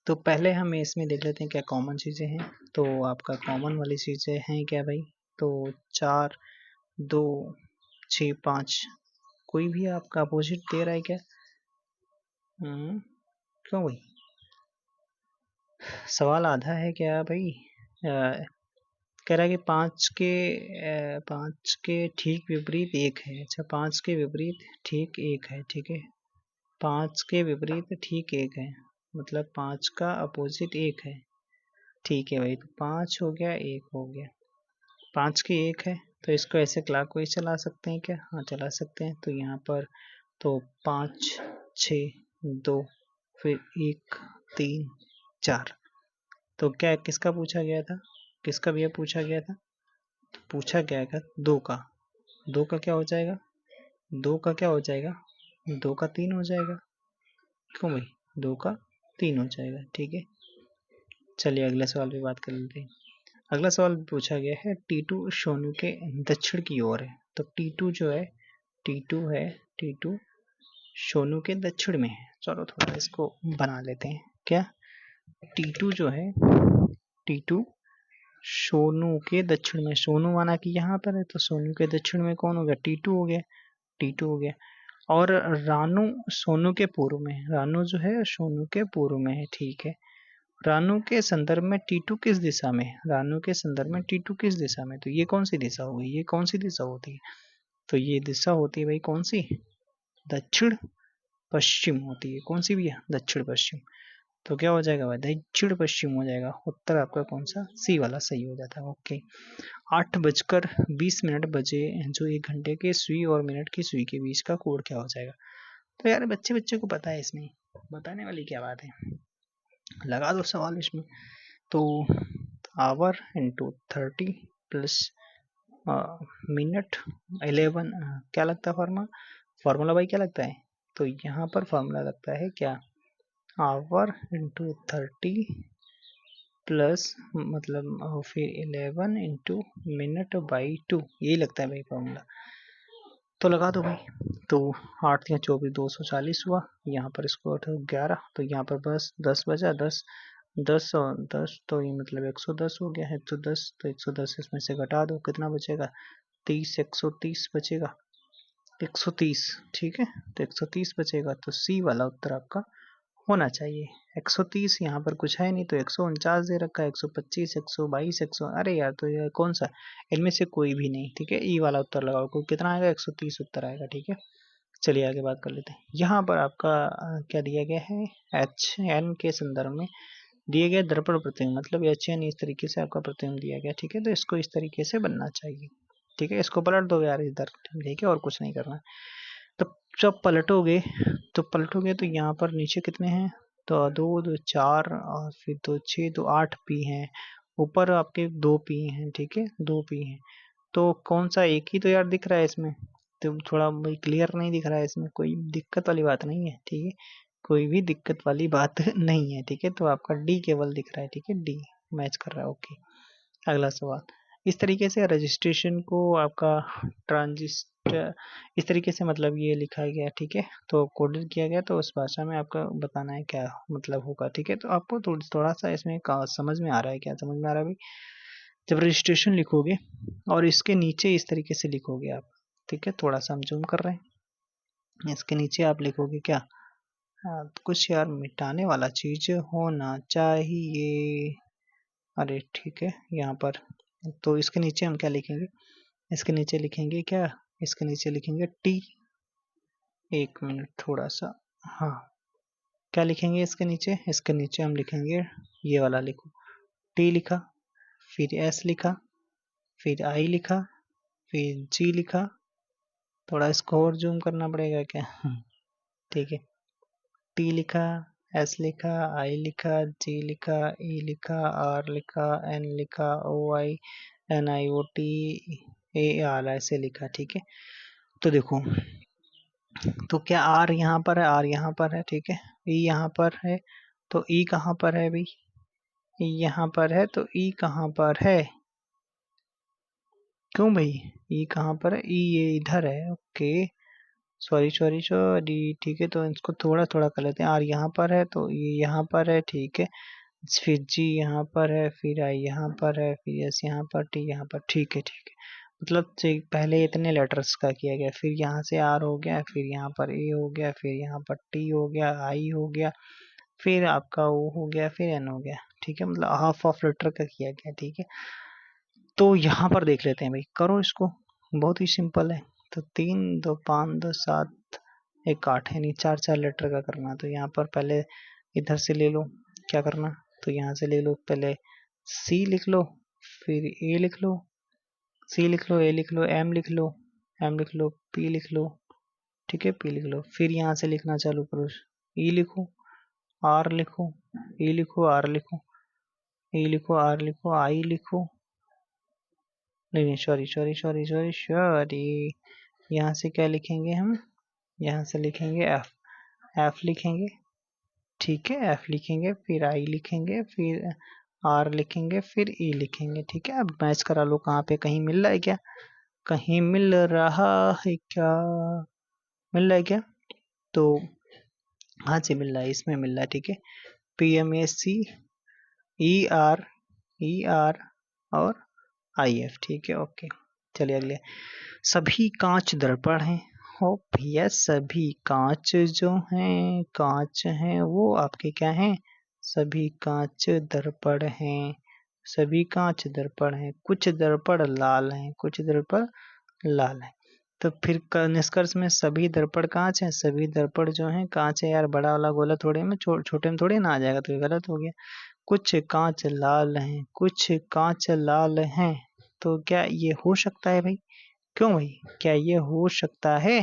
तो पहले हम इसमें देख लेते हैं क्या कॉमन चीजें हैं। तो आपका कॉमन वाली चीजें हैं क्या भाई, तो 4 2 6 5, कोई भी आपका अपोजिट दे रहा है क्या, क्यों भाई, सवाल आधा है क्या भाई, कह रहा है कि 5 के ठीक विपरीत 1 है, अच्छा 5 के विपरीत ठीक 1 है, ठीक है, 5 के विपरीत ठीक 1 है, मतलब 5 का अपोजिट 1 है, ठीक है भाई। तो 5 हो गया, 1 हो गया, 5 के 1 है, तो इसको ऐसे क्लॉकवाइज चला सकते हैं क्या, हाँ चला सकते हैं। तो यहाँ पर तो 5 6 2 फिर 1 3 4, तो क्या किसका पूछा गया था, किसका भैया पूछा गया था, पूछा गया था 2 का, 2 का क्या हो जाएगा, 2 का क्या हो जाएगा, 2 का 3 हो जाएगा, क्यों भाई, 2 का 3 हो जाएगा, ठीक है। चलिए अगले सवाल पे बात कर लेते हैं। अगला सवाल पूछा गया है T2 शोनू के दक्षिण की ओर है, तो T2 जो है, T2 है, T2 शोनू के दक्षिण में है। चलो थोड़ा इसको बना लेते हैं, क्या T2 जो है, T2 सोनू के दक्षिण में, सोनू माना कि यहाँ पर है, तो सोनू के दक्षिण में कौन हो गया, T2 हो गया, T2 हो गया। और रानू सोनू के पूर्व में, रानू जो है सोनू के पूर्व में है, ठीक है। रानू के संदर्भ में T2 किस दिशा में, रानू के संदर्भ में T2 किस दिशा में, तो ये कौन सी दिशा होगी, ये कौन सी दिशा होती है, तो ये दिशा होती है भाई कौन सी, दक्षिण पश्चिम होती है, कौन सी भी है, दक्षिण पश्चिम। तो क्या हो जाएगा भाई, दक्षिण पश्चिम हो जाएगा। उत्तर आपका कौन सा, सी वाला सही हो जाता है। ओके, 8:20 बजे जो 1 घंटे के सुई और मिनट की सुई के बीच का कोण क्या हो जाएगा। तो यार बच्चे बच्चे को पता है, इसमें बताने वाली क्या बात है, लगा दो सवाल इसमें। तो आवर इंटू 30 प्लस मिनट 11 क्या लगता है फॉर्मूला, फॉर्मूला भाई क्या लगता है। तो यहाँ पर फॉर्मूला लगता है क्या, आवर इंटू 30 प्लस मतलब फिर 11 इंटू मिनट बाई 2, यही लगता है भाई फॉर्मूला। तो लगा दो भाई। तो 8 या 24 240 हुआ, यहाँ पर इसको 11, तो यहाँ पर बस 10 बचा, 10 और 10 तो ये मतलब 110 हो गया है। 110 तो 110 इसमें से घटा दो, कितना बचेगा 30, 130 बचेगा, 130 ठीक है। तो 130 बचेगा, तो सी वाला उत्तर आपका होना चाहिए। 130 यहाँ पर कुछ है नहीं, तो 149 दे रखा है, 125, 122, 100, अरे यार तो ये कौन सा, इनमें से कोई भी नहीं, ठीक है। ई वाला उत्तर लगाओ, कोई कितना आएगा, 130 उत्तर आएगा, ठीक है। चलिए आगे बात कर लेते हैं। यहाँ पर आपका क्या दिया गया है, एच एन के संदर्भ में दिए गए दर्पण प्रतिबिंब, मतलब एच एन इस तरीके से आपका प्रतिबिंब दिया गया, ठीक है। तो इसको इस तरीके से बनना चाहिए, ठीक है। इसको पलट दो यार इधर, ठीक है, और कुछ नहीं करना। तो जब पलटोगे तो यहाँ पर नीचे कितने हैं, तो 2 2 4 और फिर 2 6 2 8 पी हैं, ऊपर आपके 2 पी हैं, ठीक है, 2 पी हैं। तो कौन सा, एक ही तो यार दिख रहा है इसमें, तो थोड़ा भाई क्लियर नहीं दिख रहा है, इसमें कोई दिक्कत वाली बात नहीं है, ठीक है, कोई भी दिक्कत वाली बात नहीं है, ठीक है। तो आपका डी केवल दिख रहा है, ठीक है, डी मैच कर रहा है। ओके, अगला सवाल। इस तरीके से रजिस्ट्रेशन को आपका ट्रांजिस्टर इस तरीके से मतलब ये लिखा गया, ठीक है। तो कोडेड किया गया, तो उस भाषा में आपका बताना है क्या मतलब होगा, ठीक है। तो आपको थोड़ा सा इसमें समझ में आ रहा है, क्या समझ में आ रहा है भाई। जब रजिस्ट्रेशन लिखोगे और इसके नीचे इस तरीके से लिखोगे आप, ठीक है, थोड़ा सा हम जूम कर रहे हैं, इसके नीचे आप लिखोगे क्या, कुछ यार मिटाने वाला चीज होना चाहिए, अरे ठीक है, यहाँ पर तो इसके नीचे हम क्या लिखेंगे, इसके नीचे लिखेंगे क्या, इसके नीचे लिखेंगे टी, 1 मिनट थोड़ा सा, हाँ, क्या लिखेंगे इसके नीचे, इसके नीचे हम लिखेंगे ये वाला, लिखो टी लिखा, फिर एस लिखा, फिर आई लिखा, फिर जी लिखा, थोड़ा इसको और जूम करना पड़ेगा क्या, ठीक है, टी लिखा, एस लिखा, आई लिखा, जी लिखा, ई लिखा, आर लिखा, एन लिखा, O I N I O T A R ऐसे लिखा, ठीक है। तो देखो, तो क्या आर यहाँ पर है, आर यहाँ पर है, ठीक है, ई यहाँ पर है, तो ई कहाँ पर है भाई, ई यहाँ पर है, तो ई कहाँ पर है, क्यों भाई, ई कहाँ पर है, ई ये इधर है, ओके, सॉरी सॉरी सॉरी, ठीक है। तो इसको थोड़ा थोड़ा कर लेते हैं, आर यहाँ पर है, तो ये यहाँ पर है, ठीक है, फिर जी यहाँ पर है, फिर आई यहाँ पर है, फिर एस यहाँ पर, टी यहाँ पर, ठीक है ठीक है। मतलब पहले इतने लेटर्स का किया गया, फिर यहाँ से आर हो गया, फिर यहाँ पर ए हो गया, फिर यहाँ पर टी हो गया, आई हो गया, फिर आपका ओ हो गया, फिर एन हो गया, ठीक है, मतलब हाफ ऑफ लेटर का किया गया, ठीक है। तो यहाँ पर देख लेते हैं भाई, करो इसको, बहुत ही सिंपल है। तो 3 2 5 2 7 1 8 है, नहीं 4 4 लेटर का करना। तो यहाँ पर पहले इधर से ले लो, क्या करना, तो यहाँ से ले लो, पहले सी लिख लो, फिर ए लिख लो, सी लिख लो, ए लिख लो, एम लिख लो, एम लिख लो, पी लिख लो, ठीक है, पी लिख लो, फिर यहाँ से लिखना चालू करो, ई लिखो, आर लिखो, ई लिखो, आर लिखो, ई लिखो, आर लिखो, आई लिखो, नहीं नहीं sorry sorry sorry sorry sorry, यहाँ से क्या लिखेंगे हम, यहाँ से लिखेंगे एफ, एफ लिखेंगे, ठीक है, एफ लिखेंगे, फिर आई लिखेंगे, फिर आर लिखेंगे, फिर ई लिखेंगे, ठीक है। अब मैच करा लो, कहाँ पे, कहीं मिल रहा है क्या, कहीं मिल रहा है क्या, मिल रहा है क्या, तो हाँ जी मिल रहा है, इसमें मिल रहा है, ठीक है, P M A C E R और आई एफ, ठीक है, ओके। चलिए अगले, सभी कांच दर्पण हैं, हो भैया सभी कांच जो हैं, कांच हैं वो आपके क्या हैं, सभी कांच दर्पण हैं, सभी कांच दर्पण हैं, कुछ दर्पण लाल हैं, कुछ दर्पण लाल हैं। तो फिर निष्कर्ष में सभी दर्पण कांच हैं, सभी दर्पण जो हैं कांच है यार, बड़ा वाला गोला थोड़े में छोटे में थोड़े ना आ जाएगा, तो ये गलत हो गया। कुछ कांच लाल हैं, कुछ कांच लाल हैं, तो क्या ये हो सकता है भाई? क्यों भाई, क्या ये हो सकता है?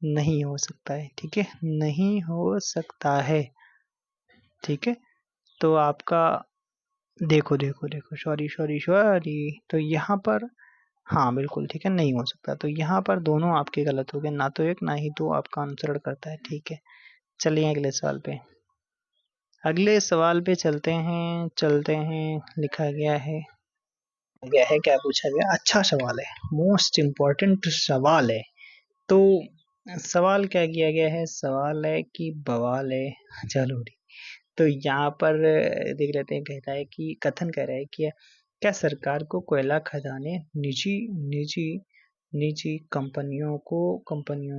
नहीं हो सकता है, ठीक है, नहीं हो सकता है, ठीक है। तो आपका देखो देखो देखो, सॉरी सॉरी सॉरी, तो यहाँ पर हाँ बिल्कुल ठीक है, नहीं हो सकता, तो यहाँ पर दोनों आपके गलत हो गए, ना तो एक ना ही दो आपका अनुसरण करता है, ठीक है। चलिए अगले सवाल पे, अगले सवाल पे चलते हैं, लिखा गया है, क्या पूछा गया, अच्छा सवाल है, मोस्ट इम्पोर्टेंट सवाल है। तो सवाल क्या किया गया है, सवाल है कि बवाल है, चलो ठीक। तो यहाँ पर देख लेते हैं, कहता है कि कथन कह रहा है कि क्या सरकार को कोयला खदानें निजी निजी निजी कंपनियों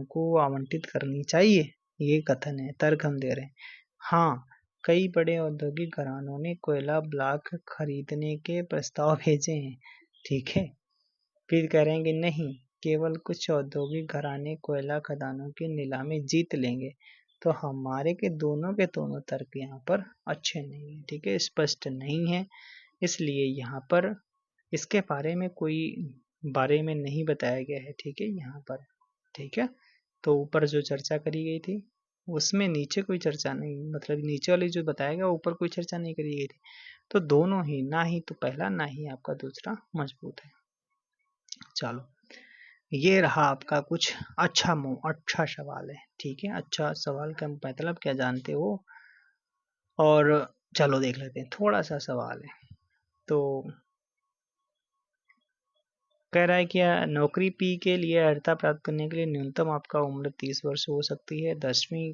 को आवंटित करनी चाहिए, ये कथन है, तर्क हम दे रहे हैं। हाँ, कई बड़े औद्योगिक घरानों ने कोयला ब्लॉक खरीदने के प्रस्ताव भेजे हैं, ठीक है। फिर कह रहे हैं कि नहीं, केवल कुछ औद्योगिक घराने कोयला खदानों की नीलामी जीत लेंगे। तो हमारे के दोनों तर्क यहाँ पर अच्छे नहीं है, ठीक है, स्पष्ट नहीं है, इसलिए यहाँ पर इसके बारे में नहीं बताया गया है, ठीक है, यहाँ पर, ठीक है। तो ऊपर जो चर्चा करी गई थी उसमें नीचे कोई चर्चा नहीं, मतलब नीचे वाली जो बताया गया ऊपर कोई चर्चा नहीं करी गई थी। तो दोनों ही, ना ही तो पहला ना ही आपका दूसरा मजबूत है। चलो, ये रहा आपका कुछ अच्छा सवाल है, ठीक है। अच्छा सवाल का मतलब क्या जानते हो? और चलो देख लेते हैं, थोड़ा सा सवाल है। तो कह रहा है कि नौकरी पी के लिए अर्हता प्राप्त करने के लिए न्यूनतम आपका उम्र 30 वर्ष हो सकती है, 10वीं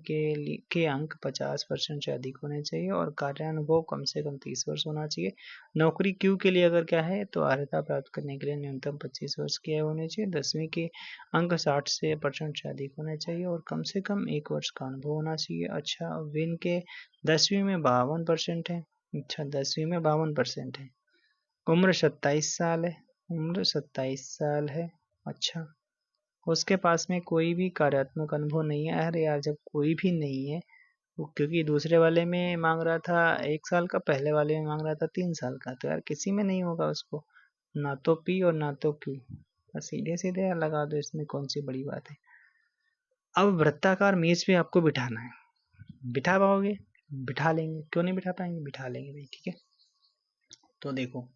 के अंक 50% से अधिक होने चाहिए और कार्यानुभव कम से कम 30 वर्ष होना चाहिए। नौकरी क्यू के लिए अगर क्या है, तो अर्हता प्राप्त करने के लिए न्यूनतम 25 वर्ष की आयु होनी चाहिए, 10वीं के अंक 60% से अधिक होने चाहिए और कम से कम 1 वर्ष का अनुभव होना चाहिए। अच्छा, विन के 10वीं में 52% है, अच्छा 10वीं में 52% है, उम्र 27 साल है, उम्र 27 साल है, अच्छा। उसके पास में कोई भी कार्यात्मक अनुभव नहीं है, अरे यार जब कोई भी नहीं है, क्योंकि दूसरे वाले में मांग रहा था 1 साल का, पहले वाले में मांग रहा था 3 साल का, तो यार किसी में नहीं होगा उसको, ना तो पी और ना तो क्यू, बस सीधे सीधे लगा दो, इसमें कौन सी बड़ी बात है। अब वृत्ताकार मेज पे आपको बिठाना है, बिठा पाओगे? बिठा लेंगे, क्यों नहीं बिठा पाएंगे, बिठा लेंगे भाई, ठीक है। तो देखो,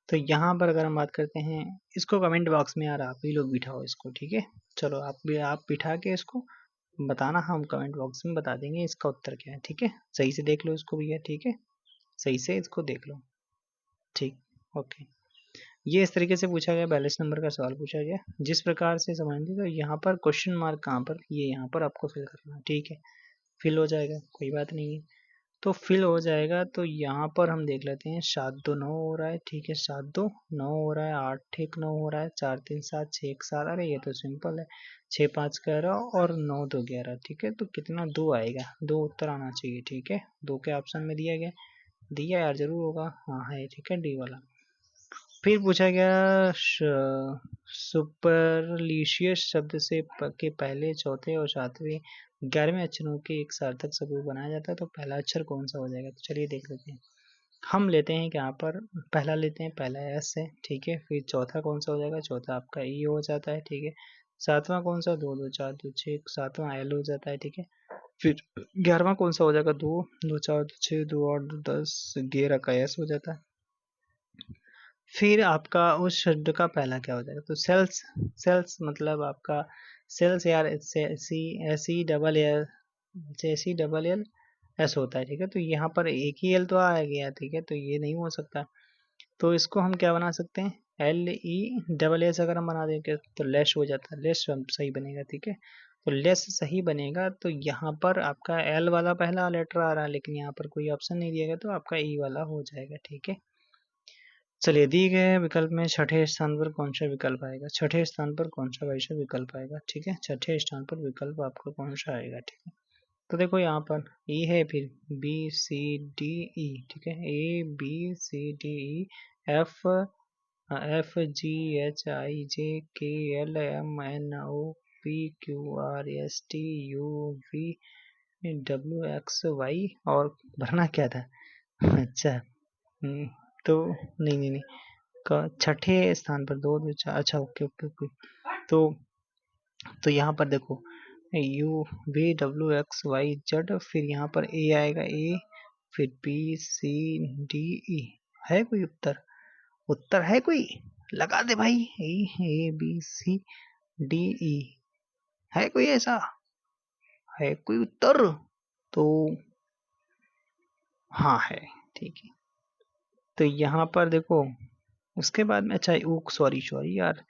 तो यहाँ पर अगर हम बात करते हैं, इसको कमेंट बॉक्स में यार आप ही लोग बिठाओ इसको, ठीक है। चलो आप बिठा के इसको बताना, हम कमेंट बॉक्स में बता देंगे इसका उत्तर क्या है, ठीक है। सही से देख लो इसको भैया, ठीक है, सही से इसको देख लो, ठीक, ओके। ये इस तरीके से पूछा गया, 42 नंबर का सवाल पूछा गया, जिस प्रकार से समझेंगे, तो यहाँ पर क्वेश्चन मार्क कहाँ पर, ये यहाँ पर आपको फिल करना है, ठीक है। फिल हो जाएगा, कोई बात नहीं है। तो फिल हो जाएगा, तो यहाँ पर हम देख लेते हैं, 7 2 9 हो रहा है, ठीक है, 7 2 9 हो रहा है, 8 1 9 हो रहा है, 4 3 7 6 1 7, अरे ये तो सिंपल है, 6 5 11 और 9 2 11, ठीक है। तो कितना, 2 आएगा, 2 उत्तर आना चाहिए, ठीक है, 2 के ऑप्शन में दिया गया, दिया यार जरूर होगा, हाँ है, ठीक है, डी वाला। फिर पूछा गया, सुपरलिशियस शब्द से के पहले, चौथे और सातवें 11वें अक्षरों के एक सार्थक शब्द बनाया जाता है, तो पहला अक्षर कौन सा हो जाएगा, तो चलिए देख लेते हैं। हम लेते हैं कि यहाँ पर पहला लेते हैं, पहला एस है, ठीक है। फिर चौथा कौन सा हो जाएगा, चौथा आपका ई हो जाता है, ठीक है। सातवां कौन सा, 2 2 4 2 6, सातवां एल हो जाता है, ठीक है। फिर 11वां कौन सा हो जाएगा, 2 2 4 2 6, 2 8 10, 11 का एस हो जाता है। फिर आपका उस शब्द का पहला क्या हो जाएगा, तो सेल्स, सेल्स मतलब आपका सेल्स यार, सी डबल एल एस होता है, ठीक है। तो यहाँ पर एक ही एल तो आ गया, ठीक है, तो ये नहीं हो सकता, तो इसको हम क्या बना सकते हैं, एल ई डबल एस अगर हम बना देंगे तो लेस हो जाता है, लेस सही बनेगा, ठीक है। तो लेस सही बनेगा, तो यहाँ पर आपका एल वाला पहला लेटर आ रहा है, लेकिन यहाँ पर कोई ऑप्शन नहीं दिया गया, तो आपका ई वाला हो जाएगा, ठीक है। चलिए, दिए गए विकल्प में छठे स्थान पर कौन सा विकल्प आएगा, छठे स्थान पर कौन सा वैसा विकल्प आएगा, ठीक है, छठे स्थान पर विकल्प आपका कौन सा आएगा, ठीक है। तो देखो यहाँ पर ई है, फिर बी सी डी ई, ठीक है, A B C D E F FGHIJKLMNOPQRSTUVWXY और भरना क्या था? अच्छा। तो नहीं छठे स्थान पर 2 2 4। अच्छा, ओके ओके ओके। तो यहाँ पर देखो UVWXYZ, फिर यहाँ पर A आएगा, A, फिर BCDE। है कोई उत्तर है कोई? लगा दे भाई। ABCDE है कोई ऐसा? है कोई उत्तर? तो हाँ है, ठीक है। तो यहाँ पर देखो उसके बाद में, अच्छा सॉरी यार,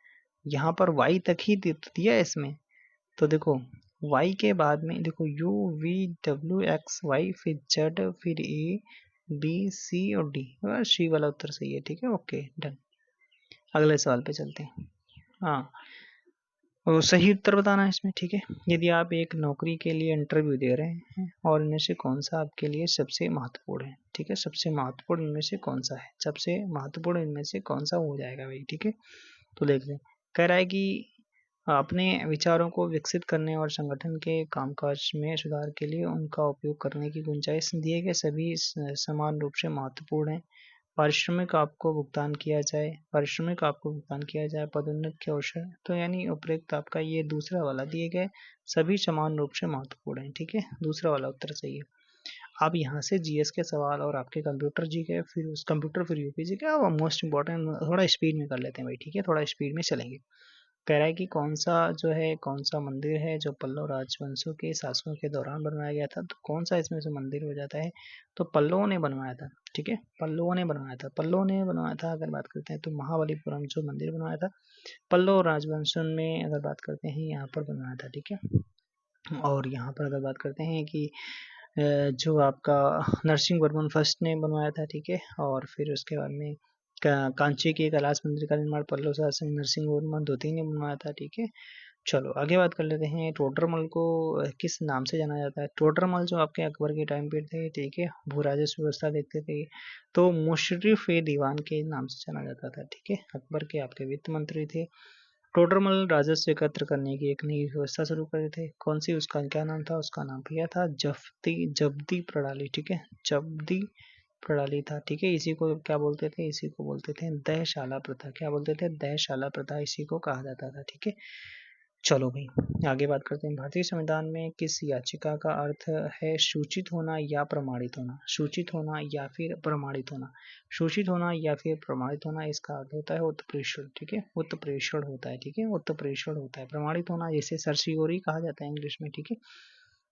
यहाँ पर Y तक ही दिया है इसमें। तो देखो Y के बाद में देखो UVWXY, फिर Z, फिर ABC और D। C वाला उत्तर सही है, ठीक है, ओके डन। अगले सवाल पे चलते हैं। हाँ, तो सही उत्तर बताना है इसमें, ठीक है। यदि आप एक नौकरी के लिए इंटरव्यू दे रहे हैं और इनमें से कौन सा आपके लिए सबसे महत्वपूर्ण है, ठीक है, सबसे महत्वपूर्ण इनमें से कौन सा है, सबसे महत्वपूर्ण इनमें से कौन सा हो जाएगा भाई, ठीक है। तो देख लें, कह रहा है कि अपने विचारों को विकसित करने और संगठन के कामकाज में सुधार के लिए उनका उपयोग करने की गुंजाइश दिए गए सभी समान रूप से महत्वपूर्ण है। पारिश्रमिक आपको भुगतान किया जाए, पदोन्नति के अवसर, तो यानी उपयुक्त आपका ये दूसरा वाला दिए गए सभी समान रूप से महत्वपूर्ण है, ठीक है, दूसरा वाला उत्तर सही है। आप यहाँ से जीएस के सवाल और आपके कंप्यूटर जी के, फिर उस कंप्यूटर फिर यूपी जी के, और मोस्ट इंपॉर्टेंट थोड़ा स्पीड में कर लेते हैं भाई, ठीक है, थोड़ा स्पीड में चलेंगे। कह रहा है कि कौन सा मंदिर है जो पल्लव राजवंशों के शासकों के दौरान बनवाया गया था। तो कौन सा इसमें से मंदिर हो जाता है? तो पल्लवों ने बनवाया था, ठीक है, पल्लवों ने बनवाया था। अगर बात करते हैं तो महाबलीपुरम जो मंदिर बनवाया था पल्लव राजवंशों में, अगर बात करते हैं यहाँ पर बनवाया था, ठीक है। और यहाँ पर अगर बात करते हैं कि जो आपका नरसिंह वर्मन फर्स्ट ने बनवाया था, ठीक है। और फिर उसके बाद में कांची के कैलाश मंदिर का निर्माण पल्लव शासक नरसिंह वर्मन द्वितीय ने बनवाया था, ठीक है। चलो आगे बात कर लेते हैं। टोडरमल को किस नाम से जाना जाता है? टोडरमल जो आपके अकबर के टाइम पे थे, ठीक है, भू राजस्व व्यवस्था देखते थे, तो मुशर्रिफ ए दीवान के नाम से जाना जाता था, ठीक है, अकबर के आपके वित्त मंत्री थे। टोडरमल राजस्व एकत्र करने की एक नई व्यवस्था शुरू करे थे। कौन सी, उसका क्या नाम था? उसका नाम किया था जब्दी प्रणाली, ठीक है, जब्दी प्रणाली था, ठीक है। इसी को क्या बोलते थे? इसी को बोलते थे दहशाला प्रथा। क्या बोलते थे? दहशाला प्रथा इसी को कहा जाता था, ठीक है। चलो भाई आगे बात करते हैं। भारतीय संविधान में किस याचिका का अर्थ है सूचित होना या प्रमाणित होना? सूचित होना या फिर प्रमाणित होना? सूचित होना या फिर प्रमाणित होना, इसका अर्थ होता है उत्प्रेषण, ठीक है, उत्प्रेषण होता है, ठीक है, उत्प्रेषण होता है। प्रमाणित होना जैसे सर्सियोरी कहा जाता है इंग्लिश में, ठीक है।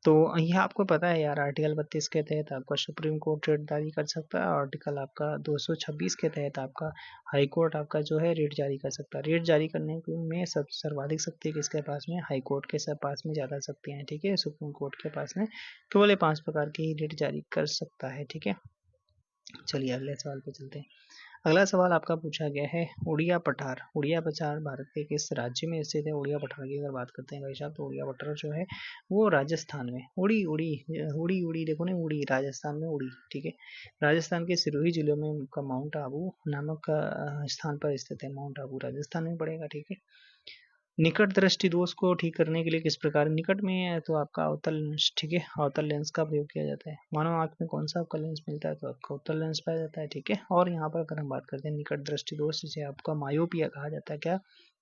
तो यह आपको पता है यार, आर्टिकल 32 के तहत आपका सुप्रीम कोर्ट रेट जारी कर सकता है। आर्टिकल आपका 226 के तहत आपका हाई कोर्ट आपका जो है रेट जारी कर सकता है। रेट जारी करने में सब सर्वाधिक शक्ति किसके पास में? हाई कोर्ट के सब पास में ज़्यादा शक्ति है, ठीक है। सुप्रीम कोर्ट के पास में केवल 5 प्रकार की ही रेट जारी कर सकता है, ठीक है। चलिए अगले सवाल पे चलते हैं। अगला सवाल आपका पूछा गया है उड़िया पठार। उड़िया पठार भारत के किस राज्य में स्थित है? उड़िया पठार की अगर बात करते हैं भाई साहब, तो उड़िया पठार जो है वो राजस्थान में, उड़ी उड़ी उड़ी उड़ी देखो ना, उड़ी राजस्थान में, उड़ी, ठीक है, राजस्थान के सिरोही जिले में का माउंट आबू नामक स्थान पर स्थित है। माउंट आबू राजस्थान में पड़ेगा, ठीक है। निकट दृष्टि दोष को ठीक करने के लिए किस प्रकार, निकट में तो आपका अवतल लेंस, ठीक है, अवतल लेंस का प्रयोग किया जाता है। मानव आंख में कौन सा आपका लेंस मिलता है? तो आपका अवतल लेंस पाया जाता है, ठीक है। और यहाँ पर अगर हम बात करते हैं निकट दृष्टि दोष, जिसे आपका मायोपिया कहा जाता है। क्या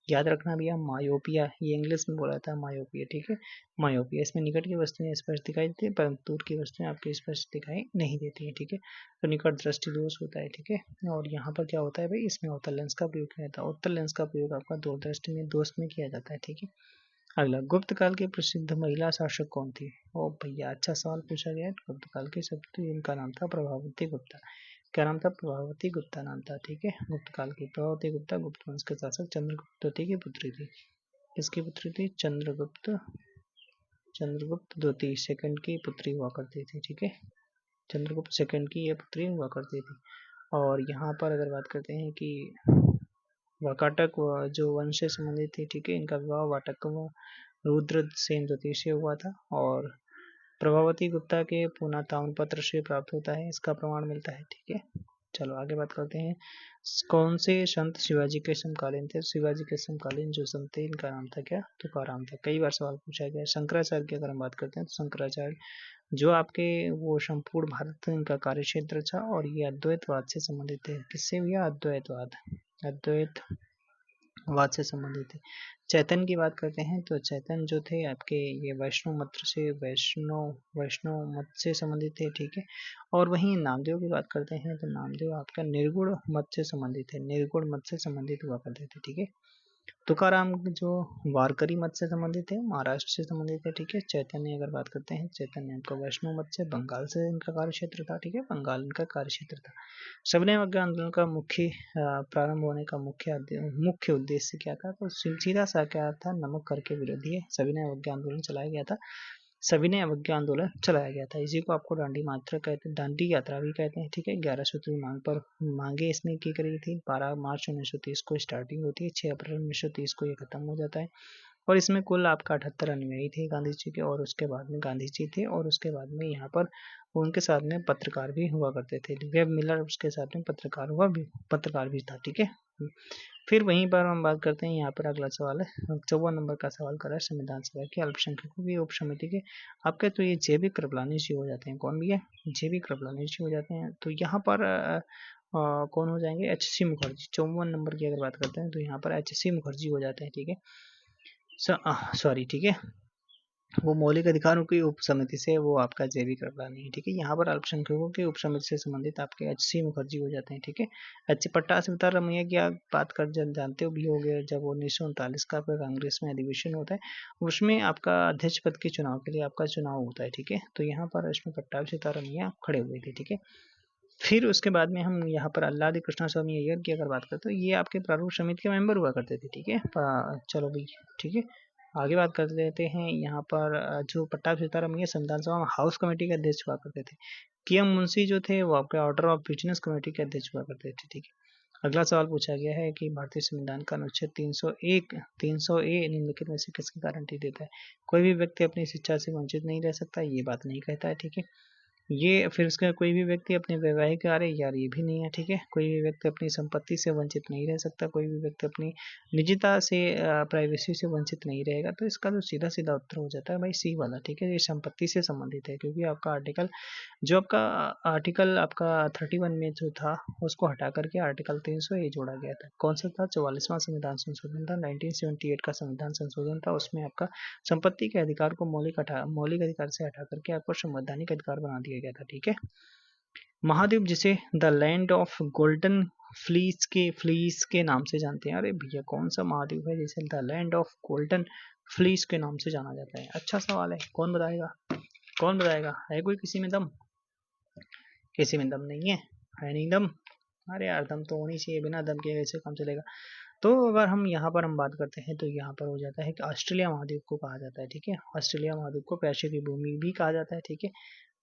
याद रखना भैया? मायोपिया, ये इंग्लिश में बोला था मायोपिया, ठीक है, मायोपिया। इसमें निकट की वस्तुएं स्पष्ट दिखाई देती है परंतु दूर की वस्तुएं आपके स्पष्ट दिखाई नहीं देती है, ठीक है। तो निकट दृष्टि दोष होता है, ठीक है। और यहाँ पर क्या होता है भाई, इसमें अवतल लेंस का प्रयोग किया जाता है। अवतल लेंस का प्रयोग आपका दूरदृष्टि में दोष में किया जाता है, ठीक है। अगला, गुप्त काल की प्रसिद्ध महिला शासक कौन थी? ओ भैया अच्छा सवाल पूछा गया है। गुप्त काल के शब्द, इनका नाम था प्रभावती गुप्ता। क्या नाम था? प्रभावती गुप्ता नाम था, ठीक है। गुप्त काल की प्रभावती गुप्ता गुप्त वंश के शासक चंद्रगुप्त द्वितीय की पुत्री थी। किसकी पुत्री थी? चंद्रगुप्त द्वितीय सेकंड की पुत्री हुआ करती थी, ठीक है। चंद्रगुप्त सेकंड की ये पुत्री हुआ करती थी। और यहाँ पर अगर बात करते हैं कि वाकाटक जो वंश से संबंधित थे, ठीक है, इनका विवाह वाटक रुद्रसेन द्वितीय से हुआ था। और प्रभावती गुप्ता के पुनः ताम्रपत्र से प्राप्त होता है, इसका प्रमाण मिलता है, ठीक है। चलो आगे बात करते हैं, कौन से संत शिवाजी के समकालीन थे? शिवाजी के समकालीन जो संत थे इनका नाम था क्या? तुकाराम था। कई बार सवाल पूछा गया है। शंकराचार्य की अगर हम बात करते हैं तो शंकराचार्य जो आपके वो संपूर्ण भारत इनका कार्य क्षेत्र था और ये अद्वैतवाद से संबंधित थे। किससे भैया? अद्वैतवाद से संबंधित है। चैतन्य की बात करते हैं तो चैतन्य जो थे आपके ये वैष्णव मत से संबंधित थे, ठीक है। और वहीं नामदेव की बात करते हैं तो नामदेव आपका निर्गुण मत से संबंधित है, निर्गुण मत से संबंधित हुआ करते थे, ठीक है। तुकाराम जो वारकरी मत से संबंधित है, महाराष्ट्र से संबंधित है, ठीक है। चैतन्य अगर बात करते हैं, चैतन्य इनका वैष्णव मत से बंगाल से इनका कार्य क्षेत्र था, ठीक है, बंगाल इनका कार्य क्षेत्र था। सविनय अवज्ञा आंदोलन का प्रारंभ होने का मुख्य उद्देश्य क्या था? तो सीधा सा क्या था? नमक कर के विरोधी सविनय अवज्ञा आंदोलन चलाया गया था। सविनय अवज्ञा आंदोलन चलाया गया था। इसी को आपको दांडी मात्रा कहते हैं, दांडी यात्रा भी कहते हैं, ठीक है। 11 सूत्री मांगे इसने की करी थी। 12 मार्च 1930 को स्टार्टिंग होती है, 6 अप्रैल 1930 को ये खत्म हो जाता है। और इसमें कुल आपका 78 अनुयायी थे गांधी जी के, और उसके बाद में गांधी जी थे, और उसके बाद में यहाँ पर उनके साथ में पत्रकार भी हुआ करते थे। वेब मिलर उसके साथ में पत्रकार भी था, ठीक है। फिर वहीं पर हम बात करते हैं, यहाँ पर अगला सवाल है 54 नंबर का सवाल करा है संविधान सभा के अल्पसंख्यकों की उप समिति के आपके, तो ये जेबी कृपलानी जी हो जाते हैं। कौन भी है? जेबी कृपलानी जी हो जाते हैं। तो यहाँ पर कौन हो जाएंगे? एच.सी. मुखर्जी। 54 नंबर की अगर बात करते हैं तो यहाँ पर एच.सी. मुखर्जी हो जाते हैं, ठीक है। सॉरी, ठीक है, वो मौलिक अधिकारों की उप समिति से वो आपका जेबी कृपलानी है, ठीक है। यहाँ पर अल्पसंख्यकों की उप समिति से संबंधित आपके एच.सी. मुखर्जी हो जाते हैं, ठीक है। पट्टासी सीतारामैया की आप बात कर जानते भी होंगे, जब 1939 का आपका कांग्रेस में अधिवेशन होता है, उसमें आपका अध्यक्ष पद के चुनाव के लिए आपका चुनाव होता है, ठीक है। तो यहाँ पर इसमें पट्टाभी सीतारामैया खड़े हुए थे, ठीक है। फिर उसके बाद में हम यहाँ पर अल्लादी कृष्णा स्वामी अय्यर की अगर बात करते हैं तो ये आपके प्रारूप समिति के मेंबर हुआ करते थे, ठीक है। चलो भाई, ठीक है, आगे बात कर लेते हैं। यहाँ पर जो पट्टाभी सीतारामैया संविधान सभा में हाउस कमेटी के अध्यक्ष हुआ करते थे। के.एम. मुंशी जो थे वो आपके ऑर्डर ऑफ बिजनेस कमेटी के अध्यक्ष हुआ करते थे, ठीक है। अगला सवाल पूछा गया है कि भारतीय संविधान का अनुच्छेद 300 ए निम्नलिखित में से किसकी गारंटी देता है? कोई भी व्यक्ति अपनी शिक्षा से वंचित नहीं रह सकता, ये बात नहीं कहता है, ठीक है। ये फिर उसका कोई भी व्यक्ति अपने वैवाहिक कार्य, यार ये भी नहीं है, ठीक है। कोई भी व्यक्ति अपनी संपत्ति से वंचित नहीं रह सकता, कोई भी व्यक्ति अपनी निजता से प्राइवेसी से वंचित नहीं रहेगा। तो इसका तो सीधा सीधा उत्तर हो जाता है भाई सी वाला, ठीक है। ये संपत्ति से संबंधित है, क्योंकि आपका आर्टिकल आपका 31 में जो था उसको हटा करके आर्टिकल 300 जोड़ा गया था। कौन सा था? 44वां संविधान संशोधन था, 1978 का संविधान संशोधन था। उसमें आपका संपत्ति के अधिकार को मौलिक अधिकार से हटा करके आपको संवैधानिक अधिकार बना दिया गया था, ठीक है। महाद्वीप जिसे the land of golden fleece के नाम से जानते हैं। अरे भैया, कौन सा महाद्वीप है जिसे the land of golden fleece के नाम से जाना जाता है? अच्छा सवाल है, कौन बताएगा? है कोई किसी में दम? किसी में दम नहीं है नहीं दम? अरे यार, दम तो होनी चाहिए, बिना दम के कैसे काम चलेगा। तो अगर हम यहाँ पर बात करते हैं तो यहाँ पर हो जाता है कि ऑस्ट्रेलिया महाद्वीप को कहा जाता है, ठीक है। ऑस्ट्रेलिया महाद्वीप को पेशे की भूमि भी कहा जाता है, ठीक है।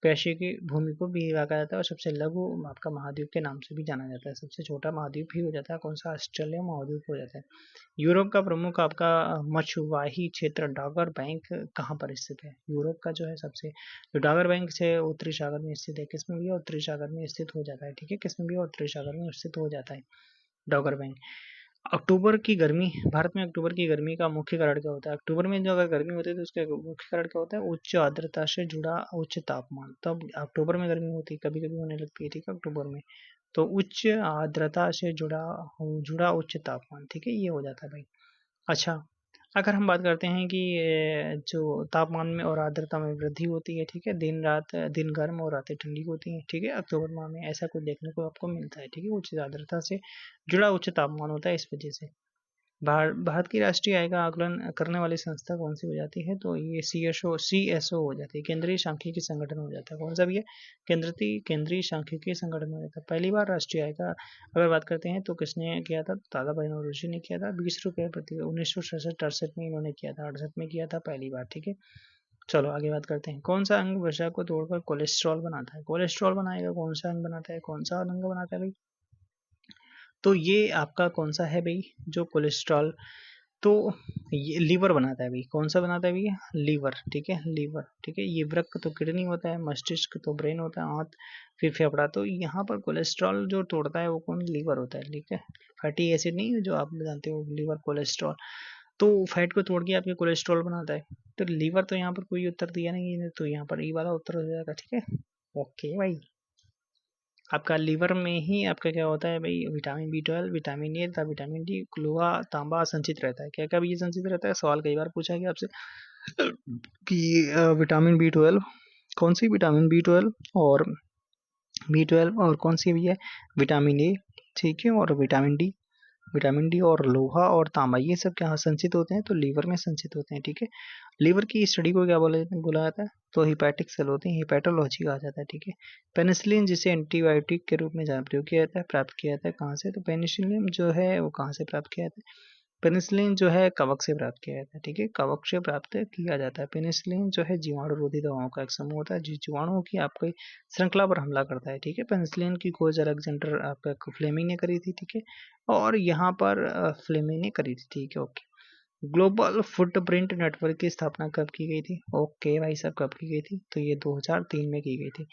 पेशे की भूमि को भी कहा जाता है, और सबसे लघु आपका महाद्वीप के नाम से भी जाना जाता है। सबसे छोटा महाद्वीप भी हो जाता है कौन सा? ऑस्ट्रेलिया महाद्वीप हो जाता है। यूरोप का प्रमुख आपका मछुआही क्षेत्र डॉगर बैंक कहाँ पर स्थित है? यूरोप का जो है सबसे जो डॉगर बैंक से उत्तरी सागर में स्थित है। किसमें भी? उत्तरी सागर में स्थित हो जाता है, ठीक है। किसमें भी? उत्तरी सागर में स्थित हो जाता है डॉगर बैंक। अक्टूबर की गर्मी, भारत में अक्टूबर की गर्मी का मुख्य कारण क्या होता है? अक्टूबर में जो अगर गर्मी होती है तो उसका मुख्य कारण क्या होता है? उच्च आर्द्रता से जुड़ा उच्च तापमान। तब अक्टूबर में गर्मी होती है, कभी कभी होने लगती है, ठीक है, अक्टूबर में। तो उच्च आर्द्रता से जुड़ा उच्च तापमान, ठीक है, ये हो जाता है भाई। अच्छा, अगर हम बात करते हैं कि जो तापमान में और आर्द्रता में वृद्धि होती है, ठीक है, दिन गर्म और रातें ठंडी होती हैं, ठीक है, अक्टूबर माह में ऐसा कुछ देखने को आपको मिलता है, ठीक है। उच्च आर्द्रता से जुड़ा उच्च तापमान होता है, इस वजह से। भारत की राष्ट्रीय आय का आकलन करने वाली संस्था कौन सी हो जाती है? तो ये CSO हो जाती है, केंद्रीय सांख्यिकी संगठन हो जाता है। कौन सा भी है? केंद्रीय सांख्यिकी संगठन हो जाता है। पहली बार राष्ट्रीय आय का अगर बात करते हैं तो किसने किया था? दादा भाई नौरोजी ने किया था, 20 रुपये प्रति 1967-68 में इन्होंने किया था, 68 में किया था पहली बार, ठीक है। चलो आगे बात करते हैं। कौन सा अंग वसा को तोड़कर कोलेस्ट्रॉल बनाता है? कोलेस्ट्रॉल बनाएगा, कौन सा अंग बनाता है? कौन सा अंग बनाता है भाई? तो ये आपका कौन सा है भाई जो कोलेस्ट्रॉल तो ये लीवर बनाता है भाई, कौन सा बनाता है भैया, लीवर, ठीक है, लीवर, ठीक है। ये वृक्क तो किडनी होता है, मस्तिष्क तो ब्रेन होता है, आंत फिर फेफड़ा। तो यहाँ पर कोलेस्ट्रॉल जो तोड़ता है वो कौन, लीवर होता है, ठीक है। फैटी एसिड नहीं जो आप जानते हो, लीवर कोलेस्ट्रॉल, तो फैट को तोड़ के आपके कोलेस्ट्रॉल बनाता है। तो लीवर तो यहाँ पर कोई उत्तर दिया नहीं है, तो यहाँ पर ई वाला उत्तर हो जाएगा, ठीक है। ओके भाई, आपका लीवर में ही आपका क्या होता है भाई, विटामिन B12, विटामिन ए तथा विटामिन डी, लोहा, तांबा संचित रहता है। क्या क्या ये संचित रहता है, सवाल कई बार पूछा गया आपसे कि विटामिन B12, कौन सी विटामिन B12 और B12 और कौन सी भी है, विटामिन ए, ठीक है, और विटामिन डी और लोहा और तांबा, ये सब क्या संचित होते हैं, तो लीवर में संचित होते हैं, ठीक है। लीवर की स्टडी को क्या बोला जाता है, तो हिपैटिक सेल होते हैं, हिपैटोलॉजी कहा जाता है, ठीक है। पेनिसिलिन जिसे एंटीबायोटिक के रूप में प्रयोग किया जाता है, प्राप्त किया जाता है कहाँ से, तो पेनिसिलिन जो है वो कहाँ से प्राप्त किया जाता है, पेनिसिलिन जो है कवक से प्राप्त किया जाता है, ठीक है, कवक से प्राप्त किया जाता है। पेनिसिलिन जो है जीवाणुरोधी दवाओं का एक समूह होता है जो जीवाणुओं की आपकी श्रृंखला पर हमला करता है, ठीक है। पेनिसिलिन की खोज अलेक्जेंडर आपका फ्लेमिंग ने करी थी, ठीक है, और यहाँ पर फ्लेमिंग ने करी थी, ठीक है, ओके। ग्लोबल फुटप्रिंट नेटवर्क की स्थापना कब की गई थी, ओके भाई साहब, कब की गई थी, तो ये 2003 में की गई थी।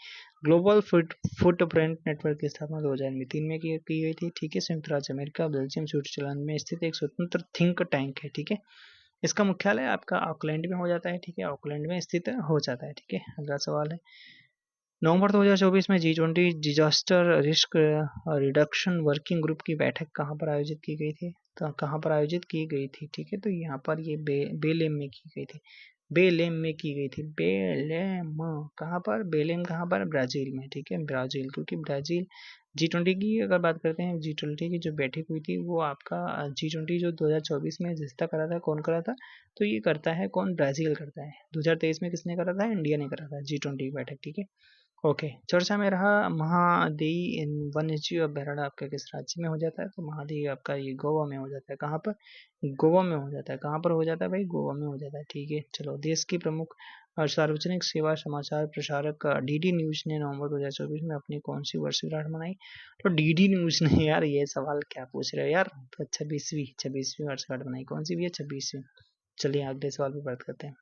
ग्लोबल फुटप्रिंट नेटवर्क की स्थापना 2003 में की गई थी, ठीक है। संयुक्त राज्य अमेरिका, बेल्जियम, स्विट्जरलैंड में स्थित एक स्वतंत्र थिंक टैंक है, ठीक है। इसका मुख्यालय आपका ऑकलैंड में हो जाता है, ठीक है, ऑकलैंड में स्थित हो जाता है, ठीक है। अगला सवाल है, नवंबर 2024 में G20 disaster risk reduction working group की बैठक कहाँ पर आयोजित की गई थी, तो कहाँ पर आयोजित की गई थी, ठीक है, तो यहाँ पर ये बेलेम में की गई थी, बेलेम में की गई थी, बेलेम कहाँ पर, बेलेम कहाँ पर, ब्राजील में, ठीक है, ब्राजील, क्योंकि ब्राजील G20 की अगर बात करते हैं, G20 की जो बैठक हुई थी वो आपका G20 जो 2024 में जिसका करा था, कौन करा था, तो ये करता है कौन, ब्राजील करता है। 2023 में किसने करा था, इंडिया ने करा था G20 की बैठक, ठीक है, ओके। चर्चा में रहा महादेई वन्यजीव अभयारण्य आपका किस राज्य में हो जाता है, तो महादेई आपका ये गोवा में हो जाता है, कहाँ पर, गोवा में हो जाता है, कहाँ पर हो जाता है भाई, गोवा में हो जाता है, ठीक है। चलो, देश की प्रमुख सार्वजनिक सेवा समाचार प्रसारक डीडी न्यूज ने नवंबर 2024 में अपनी कौन सी वर्षगांठ मनाई, तो डीडी न्यूज ने, यार ये सवाल क्या पूछ रहे हो यार, तो 26वीं वर्षगांठ मनाई, कौन सी भी है, 26वीं। चलिए अगले सवाल पर बात करते हैं।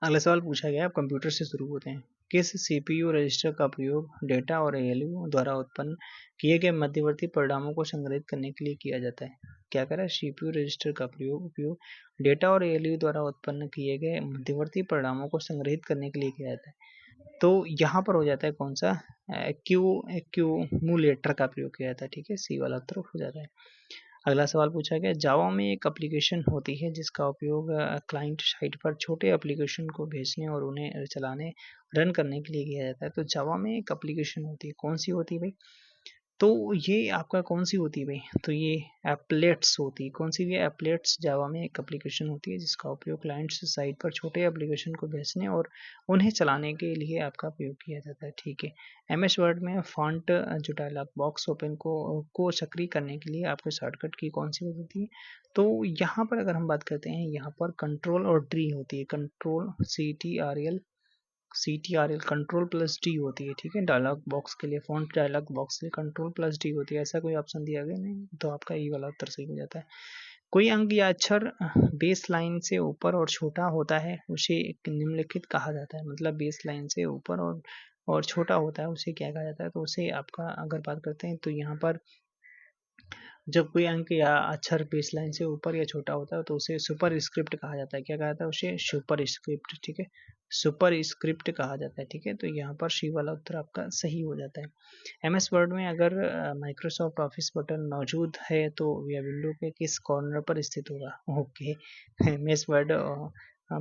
अगला सवाल पूछा गया, आप कंप्यूटर से शुरू होते हैं। किस सीपीयू रजिस्टर का प्रयोग डेटा और एएलयू द्वारा उत्पन्न किए गए मध्यवर्ती परिणामों को संग्रहित करने के लिए किया जाता है, क्या कह रहा है, सीपीयू रजिस्टर का उपयोग डेटा और एएलयू द्वारा उत्पन्न किए गए मध्यवर्ती परिणामों को संग्रहित करने के लिए किया जाता है, तो यहाँ पर हो जाता है कौन सा, एक्यूमुलेटर का प्रयोग किया जाता है, ठीक है, सी वाला उत्तर हो जाता है। अगला सवाल पूछा गया, जावा में एक एप्लीकेशन होती है जिसका उपयोग क्लाइंट साइट पर छोटे एप्लीकेशन को भेजने और उन्हें चलाने, रन करने के लिए किया जाता है, तो जावा में एक एप्लीकेशन होती है, कौन सी होती है भाई, तो ये आपका कौन सी होती है भाई, तो ये एप्लेट्स होती है, कौन सी भी एप्लेट्स जावा में एक एप्लीकेशन होती है जिसका उपयोग क्लाइंट से साइट पर छोटे एप्लीकेशन को भेजने और उन्हें चलाने के लिए आपका उपयोग किया जाता है, ठीक है। एमएस वर्ड में फॉन्ट जो डायलॉग बॉक्स ओपन को सक्रिय करने के लिए आपके शॉर्टकट की कौन सी होती है, तो यहाँ पर अगर हम बात करते हैं, यहाँ पर कंट्रोल और डी होती है, control CTRL control plus D होती है, ठीक है। डायलॉग बॉक्स के लिए, फॉन्ट डायलॉग बॉक्स के लिए कंट्रोल प्लस डी होती है, ऐसा कोई ऑप्शन दिया गया नहीं, तो आपका ये वाला उत्तर सही हो जाता है। कोई अंक या अक्षर बेस लाइन से ऊपर और छोटा होता है उसे एक निम्नलिखित कहा जाता है, मतलब बेस लाइन से ऊपर और छोटा होता है उसे क्या कहा जाता है, तो उसे आपका अगर बात करते हैं तो यहाँ पर जब कोई अंक या अक्षर बेस लाइन से ऊपर या छोटा होता है तो उसे सुपर स्क्रिप्ट कहा जाता है, क्या कहा जाता है उसे, सुपर स्क्रिप्ट, ठीक है, सुपर स्क्रिप्ट कहा जाता है, ठीक है। तो यहाँ पर सी वाला उत्तर आपका सही हो जाता है। एमएस वर्ड में अगर माइक्रोसॉफ्ट ऑफिस बटन मौजूद है तो यह विंडो के किस कॉर्नर पर स्थित होगा, okay. MS word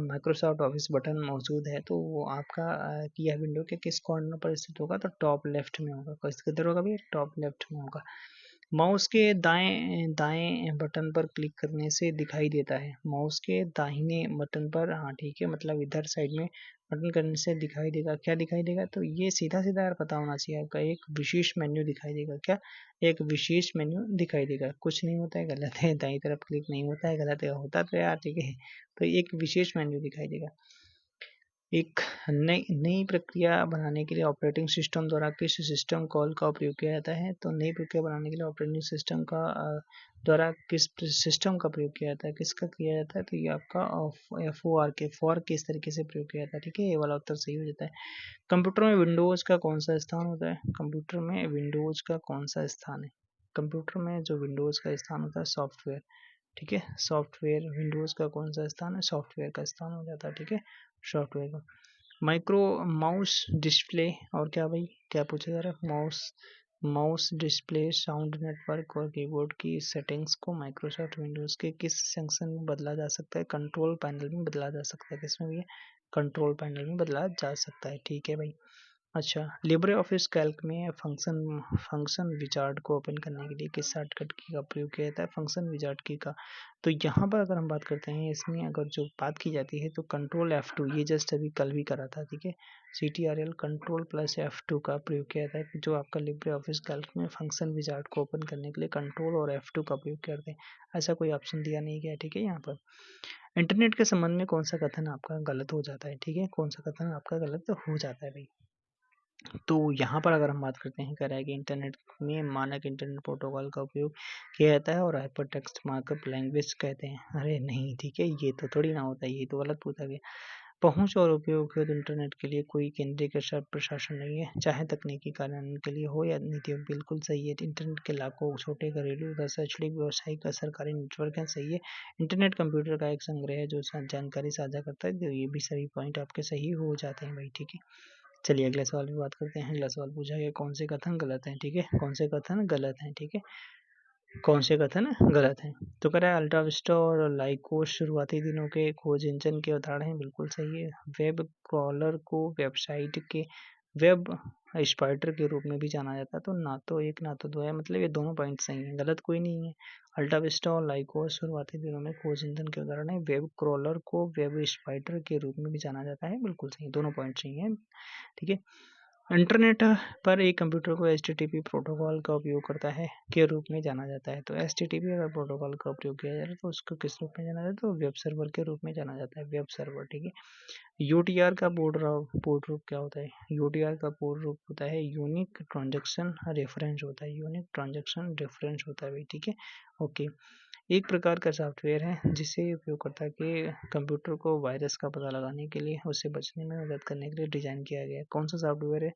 Microsoft office button मौजूद है तो वो आपका यह विंडो के किस कॉर्नर पर स्थित होगा, तो टॉप लेफ्ट में होगा, किधर होगा भैया, टॉप लेफ्ट में होगा। माउस के दाएं दाएं बटन पर क्लिक करने से दिखाई देता है, माउस के दाहिने बटन पर, हाँ ठीक है, मतलब इधर साइड में बटन करने से दिखाई देगा, क्या दिखाई देगा, तो ये सीधा सीधा यार पता होना चाहिए आपका, एक विशेष मेन्यू दिखाई देगा, क्या, एक विशेष मेन्यू दिखाई देगा, कुछ नहीं होता है गलत है, दाई तरफ क्लिक नहीं होता है गलत है, होता तो यार ठीक है, तो एक विशेष मेन्यू दिखाई देगा। एक नई प्रक्रिया बनाने के लिए ऑपरेटिंग सिस्टम द्वारा किस सिस्टम कॉल का उपयोग किया जाता है? तो नई प्रक्रिया बनाने के लिए ऑपरेटिंग सिस्टम का द्वारा किस सिस्टम का प्रयोग किया जाता है, किसका किया जाता है? तो ये आपका फॉर्क इस तरीके से प्रयोग किया जाता है। ठीक है, ये वाला उत्तर सही हो जाता है। कंप्यूटर में विंडोज का कौन सा स्थान होता है? कंप्यूटर में विंडोज का कौन सा स्थान है? कंप्यूटर में जो विंडोज का स्थान होता है सॉफ्टवेयर। ठीक है, सॉफ्टवेयर विंडोज का कौन सा स्थान है? सॉफ्टवेयर का स्थान हो जाता है। ठीक है, सॉफ्टवेयर का। माइक्रो माउस डिस्प्ले और क्या भाई, क्या पूछा जा रहा है? माउस डिस्प्ले, साउंड नेटवर्क और कीबोर्ड की सेटिंग्स को माइक्रोसॉफ्ट विंडोज के किस सेक्शन में बदला जा सकता है? कंट्रोल पैनल में बदला जा सकता है। किसमें भी? कंट्रोल पैनल में बदला जा सकता है। ठीक है भाई। अच्छा, लिब्रे ऑफिस कैल्क में फंक्शन विजार्ड को ओपन करने के लिए किस शॉर्टकट की का प्रयोग किया जाता है? फंक्शन विजार्ड की का। तो यहाँ पर अगर हम बात करते हैं, इसमें अगर जो बात की जाती है तो कंट्रोल F2, ये जस्ट अभी कल भी करा था। ठीक है, CTRL कंट्रोल प्लस F2 का प्रयोग किया जाता है, जो आपका लिब्रे ऑफिस कैल्क में फंक्शन विजार्ड को ओपन करने के लिए कंट्रोल और F2 का प्रयोग करते हैं। ऐसा कोई ऑप्शन दिया नहीं गया। ठीक है, यहाँ पर इंटरनेट के संबंध में कौन सा कथन आपका गलत हो जाता है? ठीक है, कौन सा कथन आपका गलत हो जाता है भाई? तो यहाँ पर अगर हम बात करते हैं, कह रहा है कि इंटरनेट में मानक इंटरनेट प्रोटोकॉल का उपयोग किया जाता है और हाइपर टेक्स्ट मार्कअप लैंग्वेज कहते हैं। अरे नहीं, ठीक है, ये तो थोड़ी ना होता है, ये तो गलत पूछा गया। पहुंच और उपयोग हेतु इंटरनेट के लिए कोई केंद्रीय प्रशासन नहीं है, चाहे तकनीकी कार्यान्वयन के लिए हो या नीति। बिल्कुल सही है। इंटरनेट के लाखों छोटे घरेलू शैक्षणिक व्यावसायिक सरकारी नेटवर्क है। सही है। इंटरनेट कंप्यूटर का एक संग्रह है जो जानकारी साझा करता है। तो ये भी सभी पॉइंट आपके सही हो जाते हैं भाई। ठीक है, चलिए अगले सवाल पे बात करते हैं। अगला सवाल पूछा गया कौन से कथन गलत हैं? ठीक है, कौन से कथन गलत हैं? ठीक है, कौन से कथन गलत हैं? तो कह रहा है अल्टा विस्टा और लाइकोस शुरुआती दिनों के खोज इंजन के उदाहरण हैं। बिल्कुल सही है। वेब क्रॉलर को वेबसाइट के वेब स्पाइडर के रूप में भी जाना जाता है। तो ना तो एक ना तो दो है, मतलब ये दोनों पॉइंट सही है, गलत कोई नहीं है। अल्टा विस्टा और लाइकोस शुरुआती दिनों में खोज इंजन के उदाहरण है। वेब क्रॉलर को वेब स्पाइडर के रूप में भी जाना जाता है। बिल्कुल सही, दोनों पॉइंट सही है। ठीक है, इंटरनेट पर एक कंप्यूटर को HTTP प्रोटोकॉल का उपयोग करता है के रूप में जाना जाता है। तो HTTP अगर प्रोटोकॉल का उपयोग किया जा रहा है तो उसको किस रूप में जाना जाता है? तो वेब सर्वर के रूप में जाना जाता है, वेब सर्वर। ठीक है, UTR का पोर्ट रूप क्या होता है? UTR का पोर्ट रूप होता है यूनिक ट्रांजैक्शन रेफरेंस होता है, यूनिक ट्रांजैक्शन रेफरेंस होता है भाई। ठीक है, ओके। एक प्रकार का सॉफ्टवेयर है जिसे उपयोगकर्ता के कंप्यूटर को वायरस का पता लगाने के लिए उससे बचने में मदद करने के लिए डिजाइन किया गया है। कौन सा सॉफ्टवेयर है?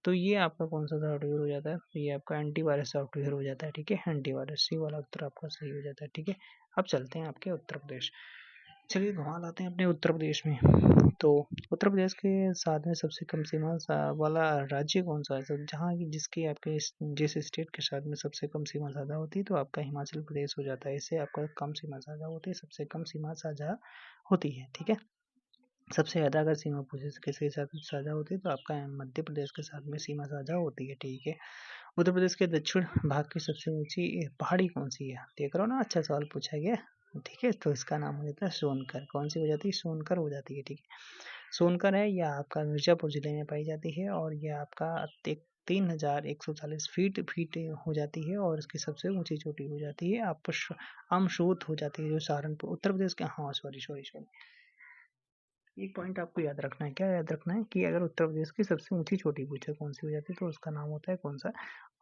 तो ये आपका कौन सा सॉफ्टवेयर हो जाता है? तो ये आपका एंटीवायरस सॉफ्टवेयर हो जाता है। ठीक है, एंटीवायरस, सी वाला उत्तर आपका सही हो जाता है। ठीक है, अब चलते हैं आपके उत्तर प्रदेश। चलिए घुमा लाते हैं अपने उत्तर प्रदेश में। तो उत्तर प्रदेश के साथ में सबसे कम सीमा वाला राज्य कौन सा है? सब जहाँ की जिसकी आपके जिस स्टेट के साथ में सबसे कम सीमा साझा होती है तो आपका हिमाचल प्रदेश हो जाता है। इससे आपका कम सीमा साझा होती है, सबसे कम सीमा साझा होती है। ठीक है, सबसे ज़्यादा अगर सीमा पूछे किसके साथ साझा होती है तो आपका मध्य प्रदेश के साथ में सीमा साझा होती है। ठीक है, उत्तर प्रदेश के दक्षिण भाग की सबसे ऊंची पहाड़ी कौन सी है? देख रहा हो ना, अच्छा सवाल पूछा गया। ठीक है, तो इसका नाम हो जाता है सोनकर। कौन सी हो जाती है? सोनकर हो जाती है। ठीक है, सोनकर है, यह आपका मिर्जापुर जिले में पाई जाती है और यह आपका 3140 फीट हो जाती है और इसकी सबसे ऊंची चोटी हो जाती है अमशोत हो जाती है, जो सहारनपुर उत्तर प्रदेश के। हाँ, सॉरी सॉरी सॉरी, एक पॉइंट आपको याद रखना है। क्या याद रखना है? कि अगर उत्तर प्रदेश की सबसे ऊंची चोटी पूछे कौन सी हो जाती है तो उसका नाम होता है कौन सा?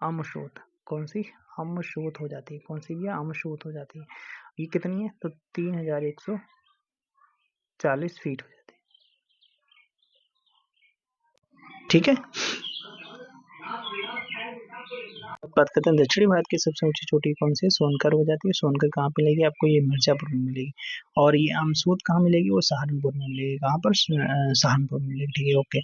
अमशोत। कौन सी? अमशोत हो जाती है। कौन सी भी? अमशोत हो जाती है। ये कितनी है? तो 3140 फीट हो जाती है। ठीक है, अब बात करते हैं दक्षिणी भारत की सबसे ऊंची चोटी कौन सी है? सोनकर हो जाती है। सोनकर कहाँ पे मिलेगी आपको? ये मिर्जापुर में मिलेगी। और ये अमसूत कहाँ मिलेगी? वो सहारनपुर में मिलेगी। कहाँ पर? सहारनपुर में मिलेगी। ठीक है, ओके।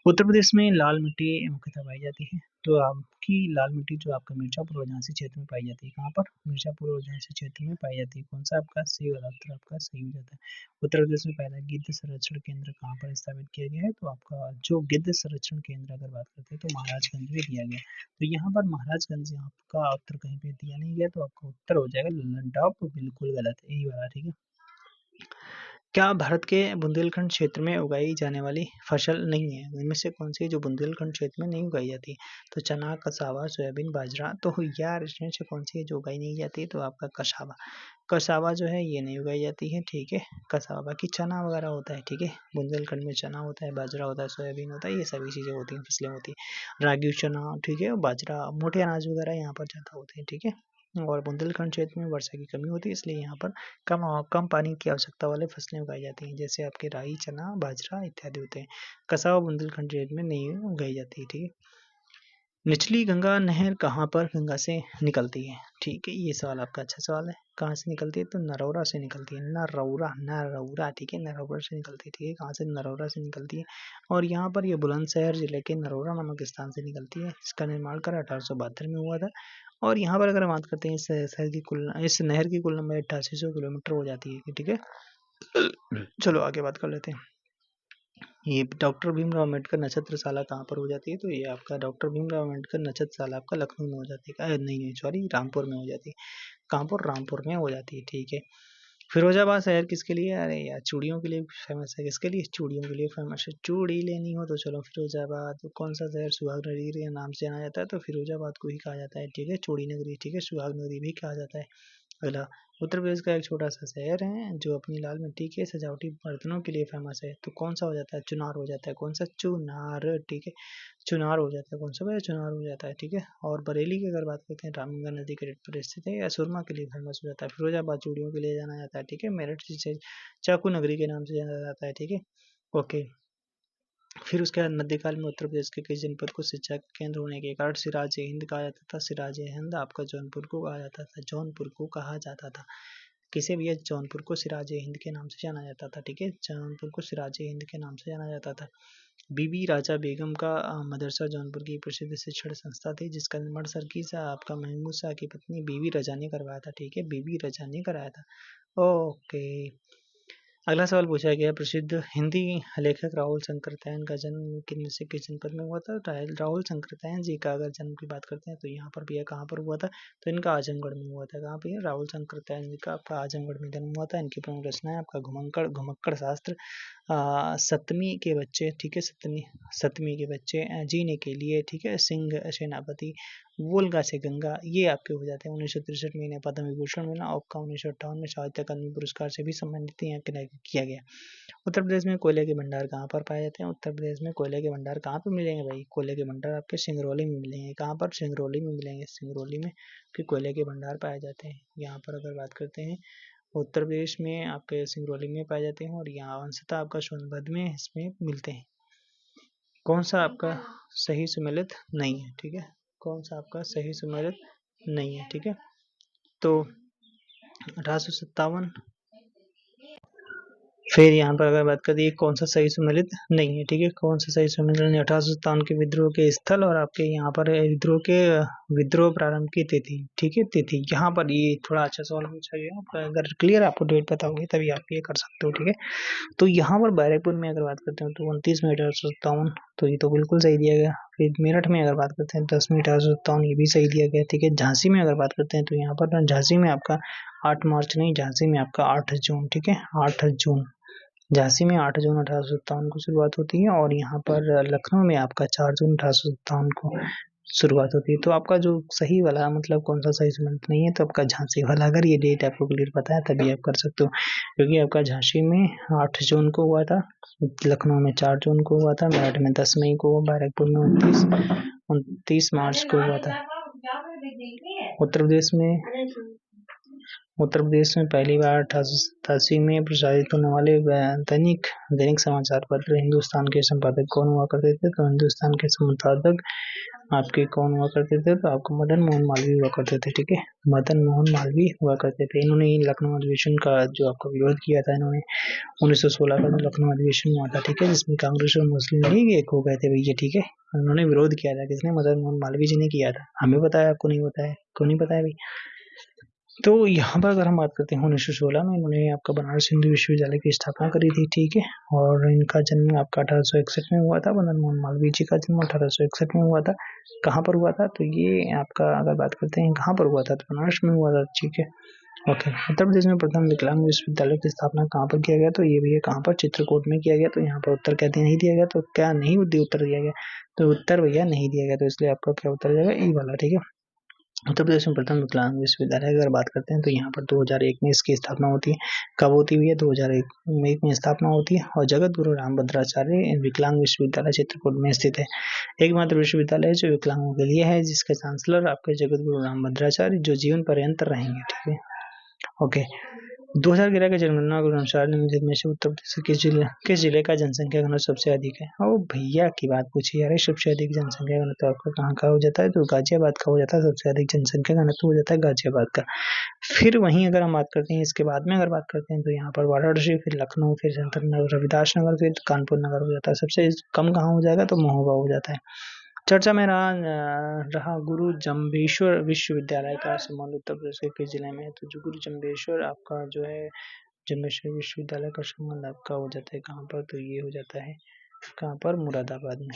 उत्तर प्रदेश में लाल मिट्टी मुख्यतः पाई जाती है। तो आपकी लाल मिट्टी जो आपका मिर्जापुर और झांसी क्षेत्र में पाई जाती है। कहाँ पर? मिर्जापुर और झांसी क्षेत्र में पाई जाती है। कौन सा आपका सही वाला उत्तर आपका सही हो जाता है? उत्तर प्रदेश में पहला गिद्ध संरक्षण केंद्र कहाँ पर स्थापित किया गया है? तो आपका जो गिद्ध संरक्षण केंद्र अगर बात करते हैं तो महाराजगंज में दिया गया। तो यहाँ पर महाराजगंज आपका उत्तर कहीं पे दिया नहीं गया, तो आपका उत्तर हो जाएगा लंडाप। बिल्कुल गलत है, यही वाला। ठीक है, क्या भारत के बुंदेलखंड क्षेत्र में उगाई जाने वाली फसल नहीं है? इनमें से कौन सी है जो बुंदेलखंड क्षेत्र में नहीं उगाई जाती? तो चना, कसावा, सोयाबीन, बाजरा। तो यार इसमें से कौन सी है जो उगाई नहीं जाती? तो आपका कसावा। कसावा जो है ये नहीं उगाई जाती है, ठीक है। कसावा, बाकी चना वगैरह होता है, ठीक है। बुंदेलखंड में चना होता है, बाजरा होता है, सोयाबीन होता है, ये सभी चीज़ें होती हैं, फसलें होती हैं। रागी, चना, ठीक है, बाजरा, मोटे अनाज वगैरह यहाँ पर ज़्यादा होते हैं, ठीक है। और बुंदेलखंड क्षेत्र में वर्षा की कमी होती है, इसलिए यहाँ पर कम पानी की आवश्यकता वाले फसलें उगाई जाती हैं, जैसे आपके राई, चना, बाजरा इत्यादि होते हैं। कसावा बुंदेलखंड क्षेत्र में नहीं उगाई जाती है, ठीक है। निचली गंगा नहर कहाँ पर गंगा से निकलती है? ठीक है, ये सवाल आपका अच्छा सवाल है। कहाँ से निकलती है? तो नरौरा से निकलती है। नरौरा, ठीक है, नरौरा से निकलती है, ठीक है। कहाँ से? नरौरा से निकलती है। और यहाँ पर ये बुलंदशहर जिले के नरौरा नामक स्थान से निकलती है। इसका निर्माण कर 1872 में हुआ था। और यहाँ पर अगर बात करते हैं इस नहर की कुल लंबाई 8800 किलोमीटर हो जाती है, ठीक है। चलो आगे बात कर लेते हैं। ये डॉक्टर भीमराव अम्बेडकर नक्षत्रशाला कहाँ पर हो जाती है? तो ये आपका डॉक्टर भीमराव अम्बेडकर नक्षत्रशाला आपका लखनऊ में हो जाती है। नहीं सॉरी, रामपुर में हो जाती है। कहाँ पर? रामपुर में हो जाती है, ठीक है। फिरोजाबाद शहर किसके लिए? अरे यार, चूड़ियों के लिए फेमस है। किसके लिए? चूड़ियों के लिए फेमस है। चूड़ी लेनी हो तो चलो फिरोजाबाद। तो कौन सा शहर सुहाग नगरी के नाम से जाना जाता है? तो फिरोजाबाद को ही कहा जाता है, ठीक है। चूड़ी नगरी, ठीक है, सुहाग नगरी भी कहा जाता है। अगला, उत्तर प्रदेश का एक छोटा सा शहर है जो अपनी लाल मिट्टी के सजावटी बर्तनों के लिए फेमस है। तो कौन सा हो जाता है? चुनार हो जाता है। कौन सा? चुनार, ठीक है। चुनार हो जाता है। कौन सा भाई? चुनार हो जाता है, ठीक है। और बरेली की अगर बात करते हैं, रामगंगा नदी के तट पर स्थित है। या सुरमा के लिए फेमस हो जाता है। फिरोजाबाद चूड़ियों के लिए जाना जाता है, ठीक है। मेरठ जिसे चाकू नगरी के नाम से जाना जाता है, ठीक है। ओके। फिर उसके बाद मध्यकाल में उत्तर प्रदेश के कई जनपद को शिक्षा के केंद्र होने के कारण सिराज ए हिंद कहा जाता था। सिराज ए हिंद आपका जौनपुर को कहा जाता था। जौनपुर को कहा जाता था। किसे भैया? जौनपुर को सिराज ए हिंद के नाम से जाना जाता था, ठीक है। जौनपुर को सिराज ए हिंद के नाम से जाना जाता था। बीबी राजा बेगम का मदरसा जौनपुर की प्रसिद्ध शिक्षण संस्था थी, जिसका निर्माण सरकी शाह आपका महमूद शाह की पत्नी बीबी रजा ने करवाया था, ठीक है। बीबी रजा ने कराया था। ओके। अगला सवाल पूछा गया, प्रसिद्ध हिंदी लेखक राहुल शंकरतैन का जन्म किन से किस जनपद में हुआ था? राहुल शंकरतैन जी का अगर जन्म की बात करते हैं तो यहाँ पर भैया कहाँ पर हुआ था? तो इनका आजमगढ़ में हुआ था। कहाँ पे? राहुल शंकरतैन जी का आपका आजमगढ़ में जन्म हुआ था। इनकी प्रमुख रचना है आपका घुमक्कड़ शास्त्र, सतमी के बच्चे, ठीक है। सतमी के बच्चे, जीने के लिए, ठीक है। सिंह सेनापति, वोल्गा से गंगा, ये आपके हो जाते हैं। 1963 में इन्हें पद्म विभूषण मिला। आपका 1958 में साहित्य अकादमी पुरस्कार से भी सम्मानित यहाँ किया गया। उत्तर प्रदेश में कोयले के भंडार कहाँ पर पाए जाते हैं? उत्तर प्रदेश में कोयले के भंडार कहाँ पर मिलेंगे भाई? कोयले के भंडार आपके सिंगरौली में मिलेंगे। कहाँ पर? सिंगरौली में मिलेंगे। सिंगरौली में फिर कोयले के भंडार पाए जाते हैं। यहाँ पर अगर बात करते हैं, उत्तर प्रदेश में आपके सिंगरौली में पाए जाते हैं। और यहाँ अंशतः आपका सोनभद्र में इसमें मिलते हैं। कौन सा आपका सही सम्मिलित नहीं है, ठीक है। कौन सा आपका सही सम्मिलित नहीं है, ठीक है। तो 1857, फिर यहाँ पर अगर बात करिए कौन सा सही सम्मिलित नहीं है, ठीक है। कौन सा सही सम्मिलित नहीं? 1857 के विद्रोह के स्थल और आपके यहाँ पर विद्रोह प्रारंभ की तिथि, ठीक है। तिथि यहाँ पर ये थोड़ा अच्छा सवाल पूछा गया। अगर क्लियर आपको डेट पता होगी तभी आप ये कर सकते हो, ठीक है। तो यहाँ पर बैरकपुर में अगर बात करते हैं तो 29 मई 1857, तो ये तो बिल्कुल सही दिया गया। फिर मेरठ में अगर बात करते हैं 10 मई 1857, ये भी सही दिया गया, ठीक है। झांसी में अगर बात करते हैं तो यहाँ पर झांसी में आपका 8 मार्च नहीं, झांसी में आपका 8 जून, ठीक है। 8 जून, झांसी में 8 जून 1857 को शुरुआत होती है। और यहाँ पर लखनऊ में आपका 4 जून 1857 को शुरुआत होती है। तो आपका जो सही वाला मतलब कौन सा सही सम्मिलित नहीं है, तो आपका झांसी वाला। अगर ये डेट आपको क्लियर पता है तभी आप कर सकते हो, क्योंकि आपका झांसी में 8 जून को हुआ था, लखनऊ में 4 जून को हुआ था, मेरठ में 10 मई को, बैरकपुर में 29 मार्च को हुआ था। उत्तर प्रदेश में पहली बार 1887 में प्रसारित होने वाले दैनिक समाचार पत्र हिंदुस्तान के संपादक कौन हुआ करते थे? तो हिंदुस्तान के संपादक आपके कौन हुआ करते थे? तो आपको मदन मोहन मालवीय हुआ करते थे, ठीक है। मदन मोहन मालवीय हुआ करते थे। इन्होंने लखनऊ अधिवेशन का जो आपका विरोध किया था, इन्होंने 1916 का जो लखनऊ अधिवेशन हुआ था, ठीक है, जिसमें कांग्रेस और मुस्लिम लीग एक हो गए थे भैया, ठीक है। उन्होंने विरोध किया था। किसने? मदन मोहन मालवीय जी ने किया था। हमें पता है, आपको नहीं पता है? क्यों नहीं पता है भाई? तो यहाँ पर अगर हम बात करते हैं 1916 में इन्होंने आपका बनारस हिंदू विश्वविद्यालय की स्थापना करी थी, ठीक है। और इनका जन्म आपका 1861 में हुआ था। मदन मोहन मालवीय जी का जन्म 1861 में हुआ था। कहाँ पर हुआ था? तो ये आपका अगर बात करते हैं कहाँ पर हुआ था, तो बनारस में हुआ था, ठीक है। ओके, उत्तर प्रदेश में प्रथम विकलांग विश्वविद्यालय की स्थापना कहाँ पर किया गया? तो ये भी है कहाँ पर, चित्रकूट में किया गया। तो यहाँ पर उत्तर क्या नहीं दिया गया, तो क्या नहीं उत्तर दिया गया, तो उत्तर भैया नहीं दिया गया, तो इसलिए आपका क्या उत्तर जाएगा, ई वाला। ठीक है, उत्तर प्रदेश में प्रथम विकलांग विश्वविद्यालय की अगर बात करते हैं तो यहाँ पर 2001 में इसकी स्थापना होती है। कब होती हुई है? 2001 में स्थापना होती है, और जगत गुरु रामभद्राचार्य विकलांग विश्वविद्यालय चित्रकूट में स्थित है। एकमात्र विश्वविद्यालय है जो विकलांगों के लिए है, जिसके चांसलर आपके जगत गुरु रामभद्राचार्य जो जीवन पर्यंत रहेंगे। ठीक है, ओके। 2011 के जनगणना के अनुसार निम्नलिखित में से उत्तर प्रदेश के किस जिले का जनसंख्या घनत्व सबसे अधिक है? ओ भैया की बात पूछी यार, सबसे अधिक जनसंख्या घनत्व आपका कहाँ का हो जाता है? तो गाजियाबाद का हो जाता है, सबसे अधिक जनसंख्या घनत्व हो जाता है गाजियाबाद का। फिर वहीं अगर हम बात करते हैं, इसके बाद में अगर बात करते हैं तो यहाँ पर वाराणसी, फिर लखनऊ, फिर जंतर नगर, रविदास नगर, फिर कानपुर नगर हो जाता है। सबसे कम कहाँ हो जाएगा? तो महोबा हो जाता है। चर्चा में रहा गुरु जम्भेश्वर विश्वविद्यालय का संबंध उत्तर प्रदेश के किस जिले में है? तो जो गुरु जम्भेश्वर आपका जो है जम्भेश्वर विश्वविद्यालय का संबंध आपका हो जाता है कहाँ पर? तो ये हो जाता है कहाँ पर? मुरादाबाद में।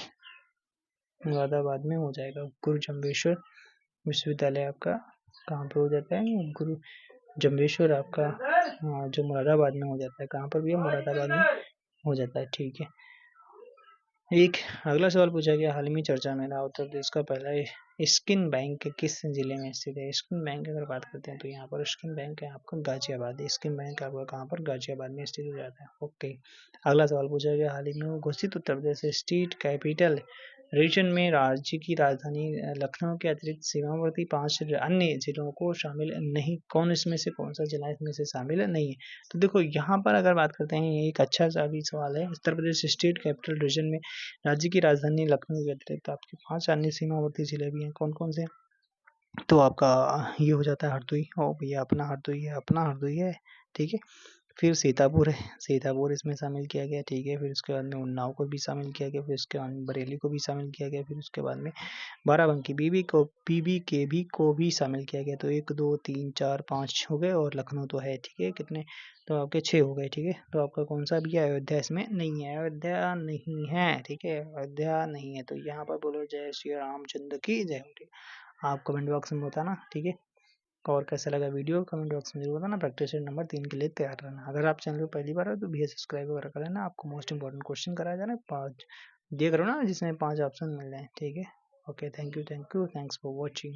मुरादाबाद में हो जाएगा गुरु जम्भेश्वर विश्वविद्यालय आपका कहाँ पर हो जाता है? गुरु जम्भेश्वर आपका जो मुरादाबाद में हो जाता है। कहाँ पर भी है? मुरादाबाद में हो जाता है। ठीक है, एक अगला सवाल पूछा गया, हाल ही में चर्चा में रहा उत्तर प्रदेश का पहला स्किन बैंक किस जिले में स्थित है? स्किन बैंक अगर बात करते हैं तो यहाँ पर स्किन बैंक है आपका गाजियाबाद। स्किन बैंक आपका कहाँ पर? गाजियाबाद में स्थित हो जाता है। ओके, अगला सवाल पूछा गया, हाल ही में घोषित Uttar Pradesh state capital region में राज्य की राजधानी लखनऊ के अतिरिक्त सीमावर्ती 5 अन्य जिलों को शामिल नहीं, कौन सा जिला इसमें से शामिल नहीं है? तो देखो यहाँ पर अगर बात करते हैं, एक अच्छा सा भी सवाल है। Uttar Pradesh state capital region में राज्य की राजधानी लखनऊ के अतिरिक्त आपके 5 अन्य सीमावर्ती जिले भी हैं। कौन कौन से? तो आपका ये हो जाता है हरदोई, ओ भैया अपना हरदोई है, अपना हरदोई है। ठीक है, फिर सीतापुर है, सीतापुर इसमें शामिल किया गया। ठीक है, फिर उसके बाद में उन्नाव को भी शामिल किया गया, फिर उसके बाद में बरेली को भी शामिल किया गया, फिर उसके बाद में बाराबंकी बीबी के भी को भी शामिल किया गया। तो 1 2 3 4 5 हो गए, और लखनऊ तो है। ठीक है, कितने? तो आपके 6 हो गए। ठीक है, तो आपका कौन सा भी है? अयोध्या इसमें नहीं है, अयोध्या नहीं है। ठीक है, अयोध्या नहीं है। तो यहाँ पर बोलो जय श्री रामचंद्र की जय हो। ठीक है, आप कमेंट बॉक्स में बताना। ठीक है, और कैसा लगा वीडियो कमेंट बॉक्स में जरूर बताना। प्रैक्टिस सेट नंबर 3 के लिए तैयार रहना। अगर आप चैनल पर पहली बार हो तो भैया सब्सक्राइब वगैरह कर लेना। आपको मोस्ट इंपॉर्टेंट क्वेश्चन कराया जा रहा है 5 दिया करो ना, जिसमें 5 ऑप्शन मिल रहे हैं। ठीक है, okay, thank you, thanks for watching.